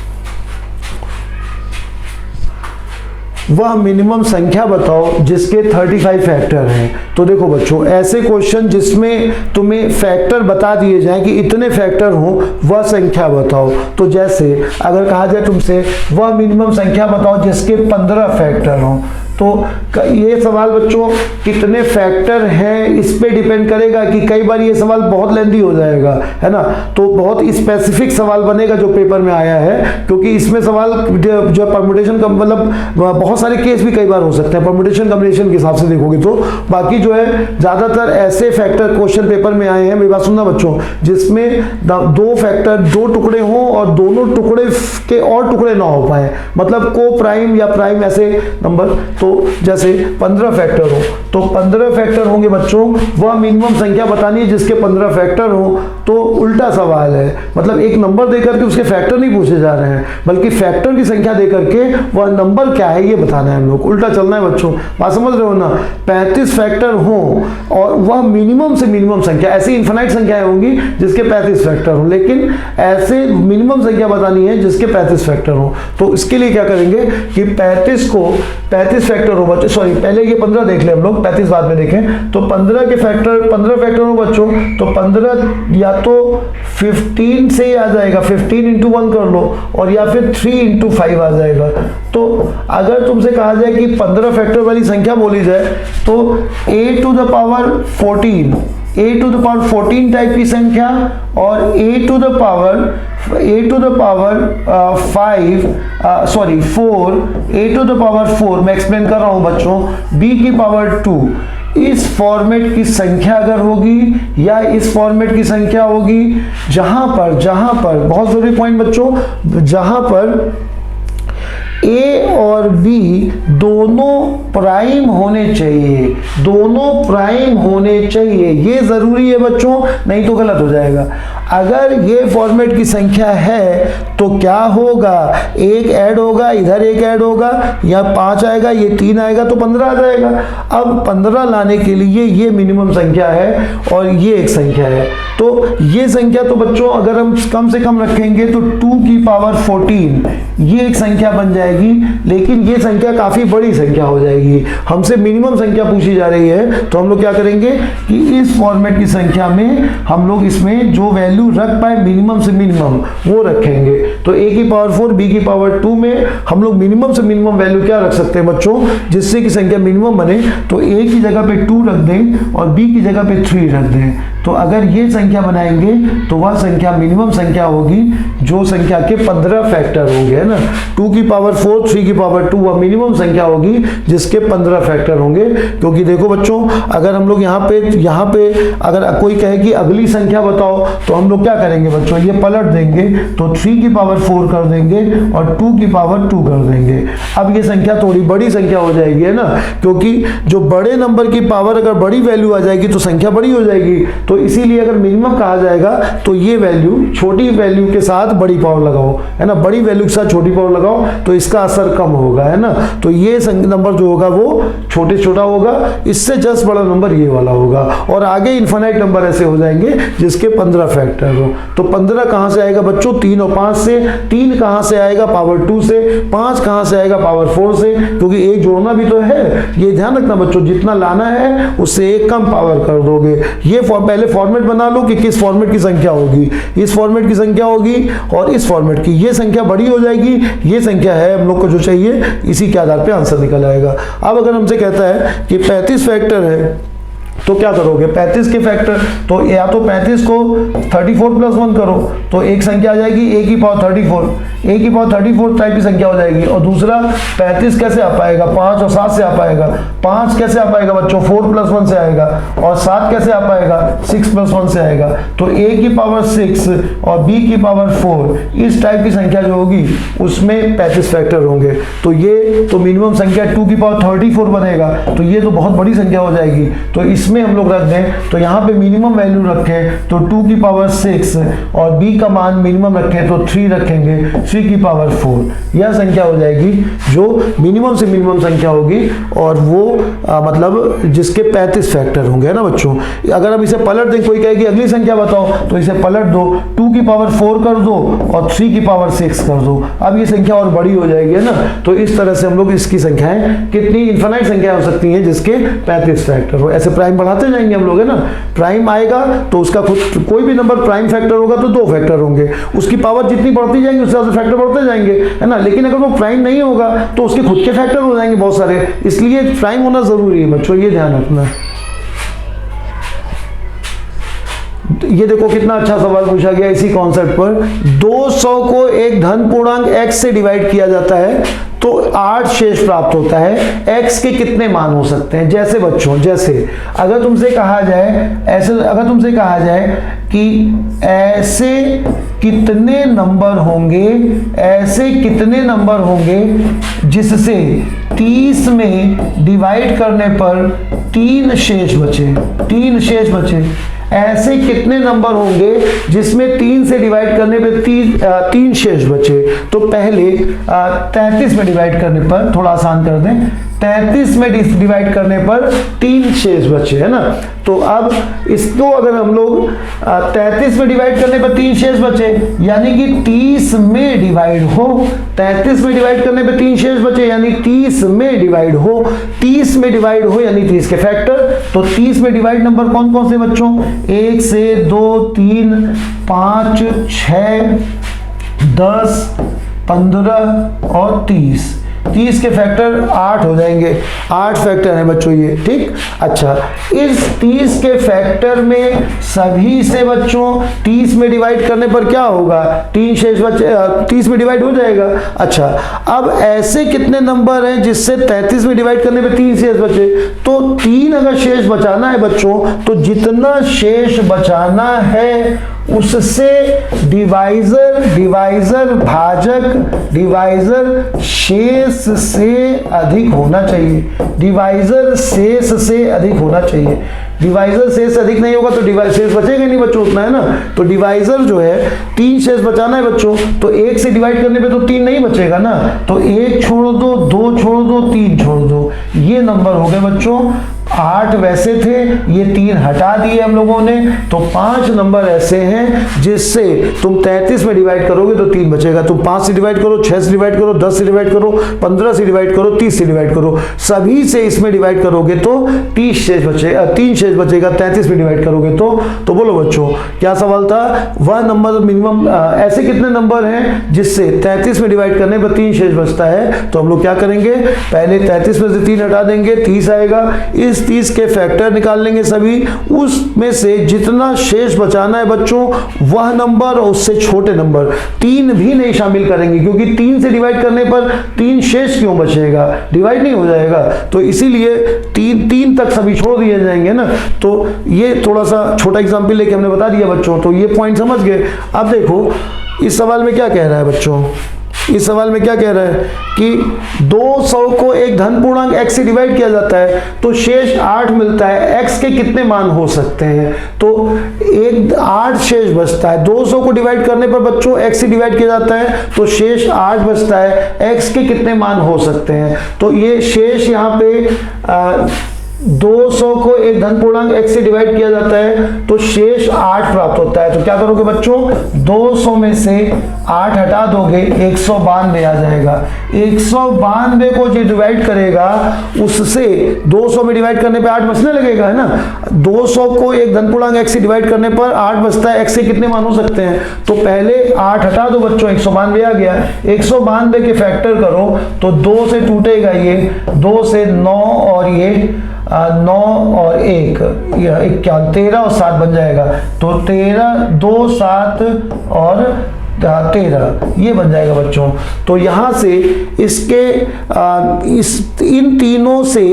वह मिनिमम संख्या बताओ जिसके 35 फैक्टर हैं। तो देखो बच्चों, ऐसे क्वेश्चन जिसमें तुम्हें फैक्टर बता दिए जाएं कि इतने फैक्टर हो, वह संख्या बताओ। तो जैसे अगर कहा जाए तुमसे वह मिनिमम संख्या बताओ जिसके 15 फैक्टर हो, तो ये सवाल बच्चों कितने फैक्टर हैं इस पे डिपेंड करेगा कि कई बार ये सवाल बहुत लेंथी हो जाएगा, है ना, तो बहुत स्पेसिफिक सवाल बनेगा जो पेपर में आया है, क्योंकि इसमें सवाल जो परम्यूटेशन का मतलब बहुत सारे केस भी कई बार हो सकते हैं परम्यूटेशन कॉम्बिनेशन के हिसाब से देखोगे तो। बाकी जो है ज्यादातर ऐसे फैक्टर क्वेश्चन पेपर में आए हैं, मेरी बात सुनना बच्चों, जिसमें 2 फैक्टर 2 टुकड़े हों और दोनों टुकड़े के और टुकड़े ना हो पाए, मतलब को प्राइम या प्राइम ऐसे नंबर। तो जैसे 15 फैक्टर हो, तो 15 फैक्टर होंगे बच्चों, वह मिनिमम संख्या बतानी है जिसके 15 फैक्टर हो। तो उल्टा सवाल है, मतलब एक नंबर देकर के उसके फैक्टर नहीं पूछे जा रहे हैं, बल्कि फैक्टर की संख्या देकर के वह नंबर क्या है ये बताना है हम लोग, उल्टा चलना है बच्चों, बात समझ रहे हो ना। 35 फैक्टर हो और वह मिनिमम से मिनिमम संख्या, ऐसी इनफिनाइट संख्याएं होंगी जिसके 35 फैक्टर हो, लेकिन ऐसे मिनिमम संख्या बतानी है जिसके 35 फैक्टर हो। तो इसके लिए क्या करेंगे कि 35 को 35 फैक्टर हो बच्चों, सॉरी पहले ये 15 देख ले हम लोग, 35 बाद में देखें। तो 15 के फैक्टर 15 फैक्टर हो बच्चों, तो 15 या तो 15 से ही आ जाएगा, 15 इंटू 1 कर लो, और या फिर 3 इंटू 5 आ जाएगा। तो अगर तुमसे कहा जाए कि 15 फैक्टर वाली संख्या बोली जाए तो a to the power 14, a to the power 14 type की संख्या और a to the power 5 sorry 4, a to the power 4, मैं एक्सप्लेन कर रहा हूं बच्चों, b की पावर 2, इस फॉर्मेट की संख्या अगर होगी या इस फॉर्मेट की संख्या होगी जहां पर बहुत जरूरी पॉइंट बच्चों, जहां पर ए और बी दोनों प्राइम होने चाहिए, दोनों प्राइम होने चाहिए, ये जरूरी है बच्चों, नहीं तो गलत हो जाएगा। अगर ये फॉर्मेट की संख्या है तो क्या होगा, एक ऐड होगा, इधर एक ऐड होगा, या 5 आएगा, ये 3 आएगा, तो 15 आ जाएगा। अब 15 लाने के लिए ये मिनिमम संख्या है और ये एक संख्या है, तो ये संख्या तो बच्चों अगर हम कम से कम रखेंगे तो 2 की पावर 14 ये एक संख्या बन जाएगी, लेकिन ये संख्या काफी बड़ी संख्या हो जाएगी। हमसे मिनिमम संख्या पूछी जा रही है, तो हम लोग क्या करेंगे कि इस फॉर्मेट की संख्या में हम लोग इसमें जो वैल्यू रख पाए मिनिमम से मिनिमम वो रखेंगे। तो a की पावर 4 b की पावर 2 में हम लोग मिनिमम से मिनिमम वैल्यू क्या रख सकते हैं बच्चों, जिससे कि संख्या मिनिमम बने। तो a की जगह पे 2 रख दें और b की जगह पे 3 रख दें। तो अगर ये संख्या बनाएंगे तो वह संख्या मिनिमम संख्या होगी जो संख्या के 15 फैक्टर होंगे, है ना। 2 की पावर 4 3 की पावर 2 वह मिनिमम संख्या होगी जिसके 15 फैक्टर होंगे। क्योंकि देखो बच्चों, अगर हम लोग यहाँ पे अगर कोई कहे कि अगली संख्या बताओ, तो हम लोग क्या करेंगे बच्चों, ये पलट देंगे, तो 3 की पावर 4 कर देंगे और 2 की पावर 2 कर देंगे। अब ये संख्या थोड़ी बड़ी संख्या हो जाएगी, है ना, क्योंकि जो बड़े नंबर की पावर अगर बड़ी वैल्यू आ जाएगी तो संख्या बड़ी हो जाएगी। तो इसीलिए अगर मिनिमम कहा जाएगा तो ये वैल्यू छोटी वैल्यू के साथ बड़ी पावर लगाओ, है ना, बड़ी वैल्यू के साथ छोटी पावर लगाओ तो इसका असर कम होगा, है ना। तो ये नंबर जो होगा वो छोटा होगा, इससे जस्ट बड़ा नंबर ये वाला होगा, और आगे इनफिनाइट नंबर ऐसे हो जाएंगे जिसके 15 फैक्टर हो। तो 15 कहां से आएगा बच्चों, 3 और 5 से। 3 कहां से आएगा, पावर 2 से। 5 कहां से आएगा, पावर 4 से, क्योंकि एक जोड़ना भी तो है। ये ध्यान रखना बच्चों, जितना लाना है उससे एक कम पावर कर दोगे। ये पहले फॉर्मेट बना लो कि किस फॉर्मेट की संख्या होगी, इस फॉर्मेट की संख्या होगी और इस फॉर्मेट की, ये संख्या बड़ी हो जाएगी, ये संख्या है हम लोग को जो चाहिए, इसी के आधार पे आंसर निकल आएगा। अब अगर हमसे कहता है कि 35 फैक्टर है तो क्या करोगे 35 के फैक्टर, तो या तो 35 को 34 प्लस 1 करो तो एक संख्या आ जाएगी a की पावर 34, a की पावर 34 टाइप की संख्या हो जाएगी। और दूसरा 35 कैसे आ पाएगा, 5 और 7 से आ पाएगा, 5 कैसे आ पाएगा बच्चों 4 प्लस 1 से आएगा, और 7 कैसे आ पाएगा 6 प्लस 1 से आएगा। तो a की पावर 6 और b की पावर 4 इस टाइप की संख्या जो होगी उसमें 35 फैक्टर होंगे। तो ये तो मिनिमम संख्या 2 की पावर 34 बनेगा, तो ये तो बहुत बड़ी संख्या हो जाएगी। तो इसमें हम लोग रख दें तो यहाँ पे मिनिमम वैल्यू रखें तो 2 की पावर 6 और b का मान मिनिमम रखें तो 3 रखेंगे, 3 की पावर 4 यह संख्या हो जाएगी जो मिनिमम से मिनिमम संख्या होगी और वो मतलब जिसके 35 फैक्टर होंगे, है ना बच्चों। अगर हम इसे पलट दें, कोई कहेगी अगली संख्या बताओ, तो इसे पलट दो, 2 की पावर 4 कर दो और 3 की पावर 6 कर दो, अब ये संख्या और बड़ी हो जाएगी, है ना। तो इस तरह से हम लोग इसकी संख्याएं कितनी इनफाइनाइट संख्या हो सकती हैं जिसके 35 फैक्टर हो। ऐसे प्राइम बढ़ाते जाएंगे हम लोग, है ना। प्राइम आएगा तो उसका खुद कोई भी नंबर प्राइम फैक्टर होगा तो 2 फैक्टर होंगे, उसकी पावर जितनी बढ़ती जाएंगी उससे ज्यादा फैक्टर बढ़ते जाएंगे, है ना। लेकिन अगर वो प्राइम नहीं होगा तो उसके खुद के फैक्टर हो जाएंगे बहुत सारे, इसलिए प्राइम होना जरूरी है बच्चों, ये ध्यान रखना। ये देखो कितना अच्छा सवाल पूछा गया इसी कॉन्सेप्ट पर। 200 को एक धन पूर्णांक x से डिवाइड किया जाता है तो 8 शेष प्राप्त होता है, x के कितने मान हो सकते हैं। जैसे बच्चों, जैसे अगर तुमसे कहा जाए कि ऐसे कितने नंबर होंगे जिससे 30 में डिवाइड करने पर 3 शेष बचे, ऐसे कितने नंबर होंगे जिसमें 3 से डिवाइड करने पे 3 शेष बचे। तो पहले 33 में डिवाइड करने पर, थोड़ा आसान कर दें, 33 में डिवाइड करने पर 3 शेष बचे, है ना। तो अब इसको अगर हम लोग 33 में डिवाइड करने पर 3 शेष बचे यानी कि 30 में डिवाइड हो, 33 में डिवाइड करने पर 3 शेष बचे यानी 30 में डिवाइड हो, 30 में डिवाइड हो यानी 30 के फैक्टर। तो 30 में डिवाइड नंबर कौन कौन से बच्चों, 1 से 2 3 5 6 10 15 और 30 के फैक्टर 8 हो जाएंगे, 8 फैक्टर है बच्चों ये, ठीक। अच्छा, इस 30 के फैक्टर में सभी से बच्चों 30 में डिवाइड करने पर क्या होगा, 3 शेष बचे, 30 में डिवाइड हो जाएगा। अच्छा, अब ऐसे कितने नंबर हैं जिससे 33 में डिवाइड करने पर 3 शेष बचे। तो 3 अगर शेष बचाना है बच्चों तो जितना शेष बचाना है उससे डिवाइजर शेष से अधिक होना चाहिए, डिवाइजर शेष से अधिक होना चाहिए। डिवाइजर शेष अधिक नहीं होगा तो शेष बचेगा नहीं बच्चों उतना, है ना। तो डिवाइजर जो है 3 शेष बचाना है बच्चों, तो 1 से डिवाइड करने पे तो 3 नहीं बचेगा ना, तो 1 छोड़ दो, 2 छोड़ दो, 3 छोड़ दो, ये नंबर हो गए बच्चों। 8 वैसे थे, ये 3 हटा दिए हम लोगों ने, तो 5 नंबर ऐसे हैं जिससे तुम 33 में डिवाइड करोगे तो 3 बचेगा। तुम 5 से डिवाइड करो, 6 से डिवाइड करो, 10 से डिवाइड करो, 15 से डिवाइड करो, 30 से डिवाइड करो, सभी से इसमें डिवाइड करोगे तो 3 शेष बचेगा। 33 में डिवाइड करोगे तो बोलो बच्चों क्या सवाल था। वह नंबर मिनिमम, ऐसे कितने नंबर हैं जिससे 33 में डिवाइड करने पर 3 शेष बचता है। तो हम लोग क्या करेंगे, पहले 33 में से 3 हटा देंगे, 30 आएगा। इस 30 के फैक्टर निकाल लेंगे सभी, उसमें से जितना शेष बचाना है बच्चों वह नंबर और उससे छोटे नंबर, 3 भी नहीं शामिल करेंगे क्योंकि 3 से डिवाइड करने पर 3 शेष क्यों बचेगा, डिवाइड नहीं हो जाएगा। तो इसीलिए 3 तक सभी छोड़ दिए जाएंगे ना। तो ये थोड़ा सा छोटा एग्जाम्पल लेके हमने बता दिया बच्चों, तो ये पॉइंट समझ गए। अब देखो इस सवाल में क्या कह रहा है बच्चों, इस सवाल में क्या कह रहा है कि 200 को एक धन पूर्णांक x से डिवाइड किया जाता है तो शेष 8 मिलता है, x के कितने मान हो सकते हैं। तो 8 शेष बचता है, 200 को डिवाइड करने पर बच्चों x से डिवाइड किया जाता है तो शेष 8 बचता है, x के कितने मान हो सकते हैं। तो ये शेष यहाँ पे 200 को एक धन पूर्णांक x से डिवाइड किया जाता है तो शेष 8 प्राप्त होता है। तो क्या करोगे बच्चों, 200 में से 8 हटा दोगे, 192 आ जाएगा। 192 को जो डिवाइड करेगा उससे 200 में डिवाइड करने पे 8 बचने लगेगा, है ना। 200 को एक धन पूर्णांक x से डिवाइड करने पर 8 बचता है, x से कितने मान हो सकते हैं। तो पहले 8 हटा दो बच्चों, 192 आ गया। 192 के फैक्टर करो तो 2 से टूटेगा ये, 2 से 9 और ये 9 और 1 यह 51, 13 और 7 बन जाएगा। तो 13, 2, 7 और 13 ये बन जाएगा बच्चों। तो यहाँ से इसके इन तीनों से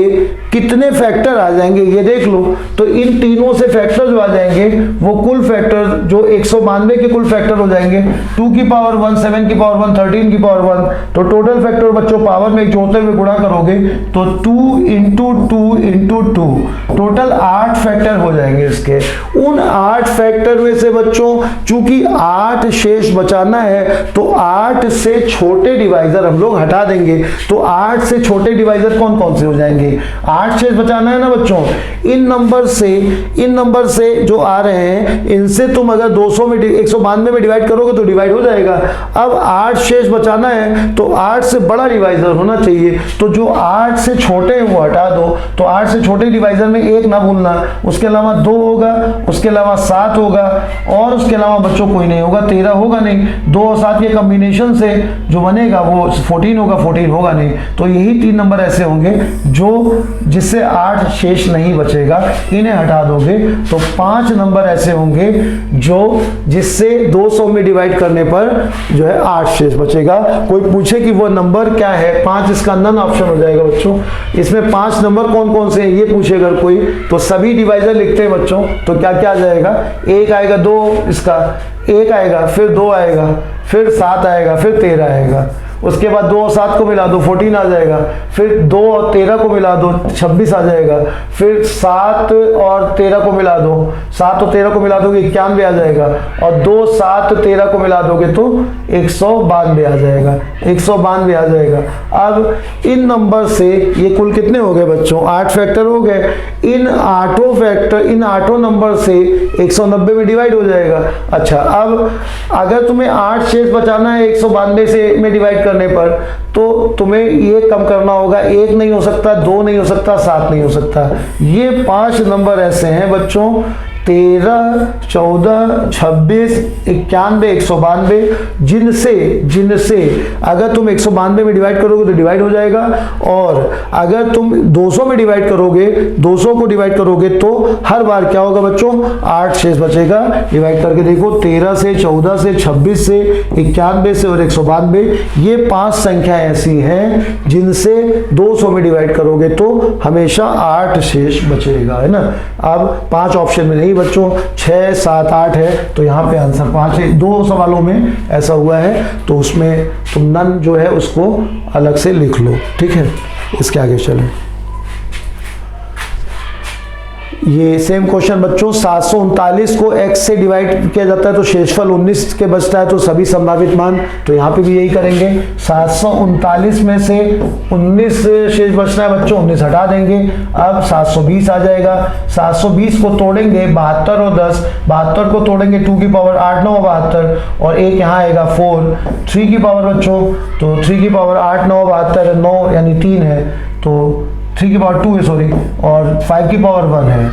कितने फैक्टर आ जाएंगे ये देख लो। तो इन तीनों से फैक्टर जो आ जाएंगे वो कुल फैक्टर जो 192 के कुल फैक्टर हो जाएंगे, 2 की पावर 1, 7 की पावर 1, 13 की पावर 1। तो टोटल फैक्टर बच्चों पावर में जोड़ते हुए गुणा करोगे तो 2 इंटू 2 इंटू 2, टोटल 8 फैक्टर हो जाएंगे इसके। उन 8 फैक्टर में से बच्चों चूंकि 8 शेष बचाना है तो 8 से छोटे डिवाइजर हम लोग हटा देंगे। तो 8 से छोटे डिवाइजर कौन कौन से हो जाएंगे? 8 शेष बचाना है ना बच्चों। इन नंबर से जो आ रहे हैं इनसे तुम अगर 200 में 192 में डिवाइड करोगे तो डिवाइड हो जाएगा। अब 8 शेष बचाना है तो 8 से बड़ा डिवाइजर होना चाहिए। तो जो 8 से छोटे हैं वो हटा दो। तो 8 से छोटे डिवाइजर में 1 ना भूलना, उसके अलावा 2 होगा, उसके अलावा 7 होगा और उसके अलावा बच्चों कोई नहीं होगा, 13 होगा नहीं। 2 और 7 के कॉम्बिनेशन से जो बनेगा वो 14 होगा, 14 होगा नहीं। तो यही 3 नंबर ऐसे होंगे जो जिससे 8 शेष नहीं बचेगा, इन्हें हटा दोगे तो 5 नंबर ऐसे होंगे जो जिससे 200 में डिवाइड करने पर जो है 8 शेष बचेगा। कोई पूछे कि वो नंबर क्या है, 5 इसका नन ऑप्शन हो जाएगा बच्चों। इसमें 5 नंबर कौन कौन से हैं ये पूछे अगर कोई तो सभी डिवाइजर लिखते हैं बच्चों। तो क्या क्या आ जाएगा? 1 आएगा, 2 इसका 1 आएगा, फिर 2 आएगा, फिर 7 आएगा, फिर 13 आएगा। उसके बाद 2 और 7 को मिला दो 14 आ जाएगा, फिर 2 और 13 को मिला दो 26 आ जाएगा, फिर 7 और 13 को मिला दो, 7 और 13 को मिला दोगे 91 आ जाएगा, और 2, 7, 13 को मिला दोगे तो 192 आ जाएगा, 192 आ जाएगा। अब इन नंबर से ये कुल कितने हो गए बच्चों? 8 फैक्टर हो गए। इन 8 नंबर से 190 में डिवाइड हो जाएगा। अच्छा, अब अगर तुम्हें 8 शेष बचाना है 192 से में डिवाइड करने पर तो तुम्हें ये कम करना होगा। 1 नहीं हो सकता, 2 नहीं हो सकता, 7 नहीं हो सकता। ये 5 नंबर ऐसे हैं बच्चों 13, 14, 26, 91, 192 जिनसे अगर तुम 192 में डिवाइड करोगे तो डिवाइड हो जाएगा, और अगर तुम 200 में डिवाइड करोगे, 200 को डिवाइड करोगे तो हर बार क्या होगा बच्चों? 8 शेष बचेगा। डिवाइड करके देखो 13 से, 14 से, 26 से, 91 से और 192। ये 5 संख्या ऐसी हैं जिनसे 200 में डिवाइड करोगे तो हमेशा 8 शेष बचेगा, है ना। अब 5 ऑप्शन में नहीं बच्चों, 6, 7, 8 है तो यहाँ पे आंसर 5 है। 2 सवालों में ऐसा हुआ है तो उसमें तुम नन जो है उसको अलग से लिख लो, ठीक है। इसके आगे चलें। ये सेम क्वेश्चन बच्चों 739 को x से डिवाइड किया जाता है तो शेषफल 19 के बचता है, तो सभी संभावित मान, तो यहाँ पे भी यही करेंगे। 739 में से 19 शेष बचना है बच्चों, 19 हटा देंगे। अब 720 आ जाएगा। 720 को तोड़ेंगे 72 और 10, 72 को तोड़ेंगे 2 की पावर 8, 9, 72 और एक यहाँ आएगा 4, 3 की पावर बच्चों, तो 3 की पावर 8, 9, 72, 9 यानी 3 है, तो 3 की पावर 2 है सॉरी, और 5 की पावर 1 है,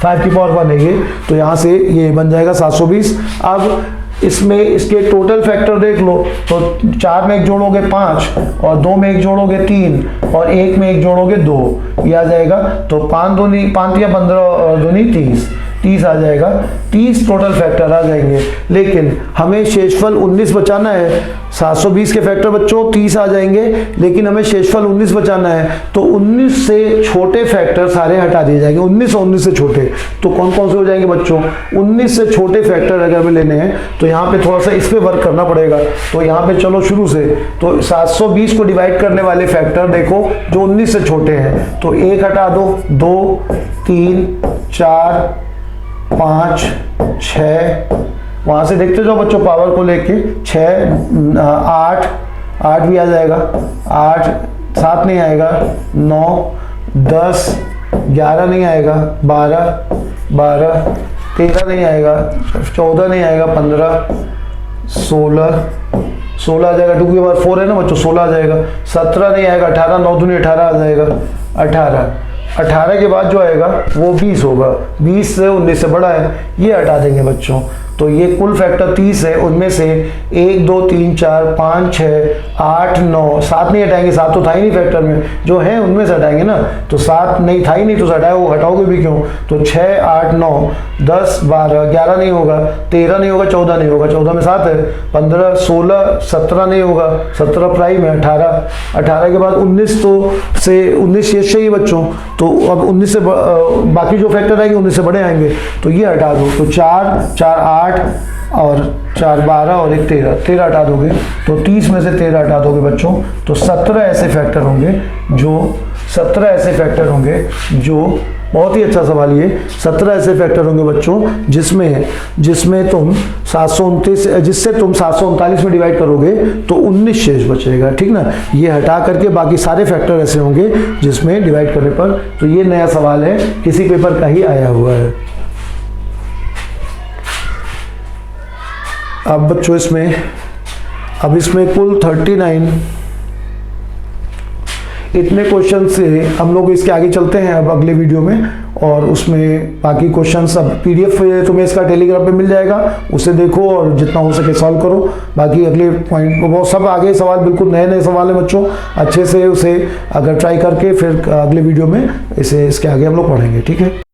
5 की पावर 1 है ये, तो यहाँ से ये बन जाएगा 720। अब इसमें इसके टोटल फैक्टर देख लो, तो 4 में 1 जोड़ोगे 5, और 2 में 1 जोड़ोगे 3, और 1 में 1 जोड़ोगे 2, ये आ जाएगा। तो 5 या 15 और 2 30 आ जाएगा। 30 टोटल फैक्टर आ जाएंगे, लेकिन हमें शेषफल 19 बचाना है। 720 के फैक्टर बच्चों 30 आ जाएंगे, लेकिन हमें शेषफल 19 बचाना है, तो 19 से छोटे फैक्टर सारे हटा दिए जाएंगे। 19 और 19 से छोटे तो कौन कौन से हो जाएंगे बच्चों? 19 से छोटे फैक्टर अगर हमें लेने हैं तो यहाँ पे थोड़ा सा इस पे वर्क करना पड़ेगा। तो यहाँ पे चलो शुरू से, तो 720 को डिवाइड करने वाले फैक्टर देखो जो 19 से छोटे हैं, तो 1 हटा दो, 2, 3, 4, 5, 6, वहां से देखते जाओ बच्चों पावर को लेके, 6, 8 भी आ जाएगा, 8, 7 नहीं आएगा, 9, 10, 11 नहीं आएगा, 12, 13 नहीं आएगा, 14 नहीं आएगा, 15, 16 आ जाएगा, 2 की पावर 4 है ना बच्चों, 16 आ जाएगा, 17 नहीं आएगा, 18, 9 दूनी 18 आ जाएगा, 18 के बाद जो आएगा वो 20 होगा, 20 से 19 से बड़ा है, ये हटा देंगे बच्चों। तो ये कुल फैक्टर 30 है, उनमें से 1 2 3 4 5 6 8 9, 7 नहीं हटाएंगे, 7 तो था ही नहीं फैक्टर में, जो है उनमें से हटाएंगे ना, तो 7 नहीं था ही नहीं तो हटाए, वो हटाओगे भी क्यों, तो 6 8 9 10 12 11 नहीं होगा, 13 नहीं होगा, 14 नहीं होगा, 14 में 7 है, 15 16 17 नहीं होगा, 17 प्राइम है, 18 के बाद 19 तो से 19 ये ही बच्चों, तो अब 19 से बाकी जो फैक्टर आएंगे 19 से बड़े आएंगे, तो ये हटा दो, तो 4 4 8 और 4 12 और 1 13 हटा दोगे, तो 30 में से 13 हटा दोगे बच्चों, तो 17 ऐसे फैक्टर होंगे जो बहुत ही अच्छा सवाल ये, 17 ऐसे फैक्टर होंगे बच्चों जिसमें तुम 729 जिससे तुम 739 में डिवाइड करोगे तो 19 शेष बचेगा, ठीक ना। ये हटा करके बाकी सारे फैक्टर ऐसे होंगे जिसमें डिवाइड करने पर, तो ये नया सवाल है, किसी पेपर का ही आया हुआ है। अब बच्चों इसमें कुल 39 इतने क्वेश्चन से हम लोग इसके आगे चलते हैं अब अगले वीडियो में, और उसमें बाकी क्वेश्चन सब PDF तुम्हें इसका टेलीग्राम पे मिल जाएगा, उसे देखो और जितना हो सके सॉल्व करो। बाकी अगले पॉइंट वो सब आगे सवाल बिल्कुल नए सवाल है बच्चों, अच्छे से उसे अगर ट्राई करके फिर अगले वीडियो में इसके आगे हम लोग पढ़ेंगे, ठीक है।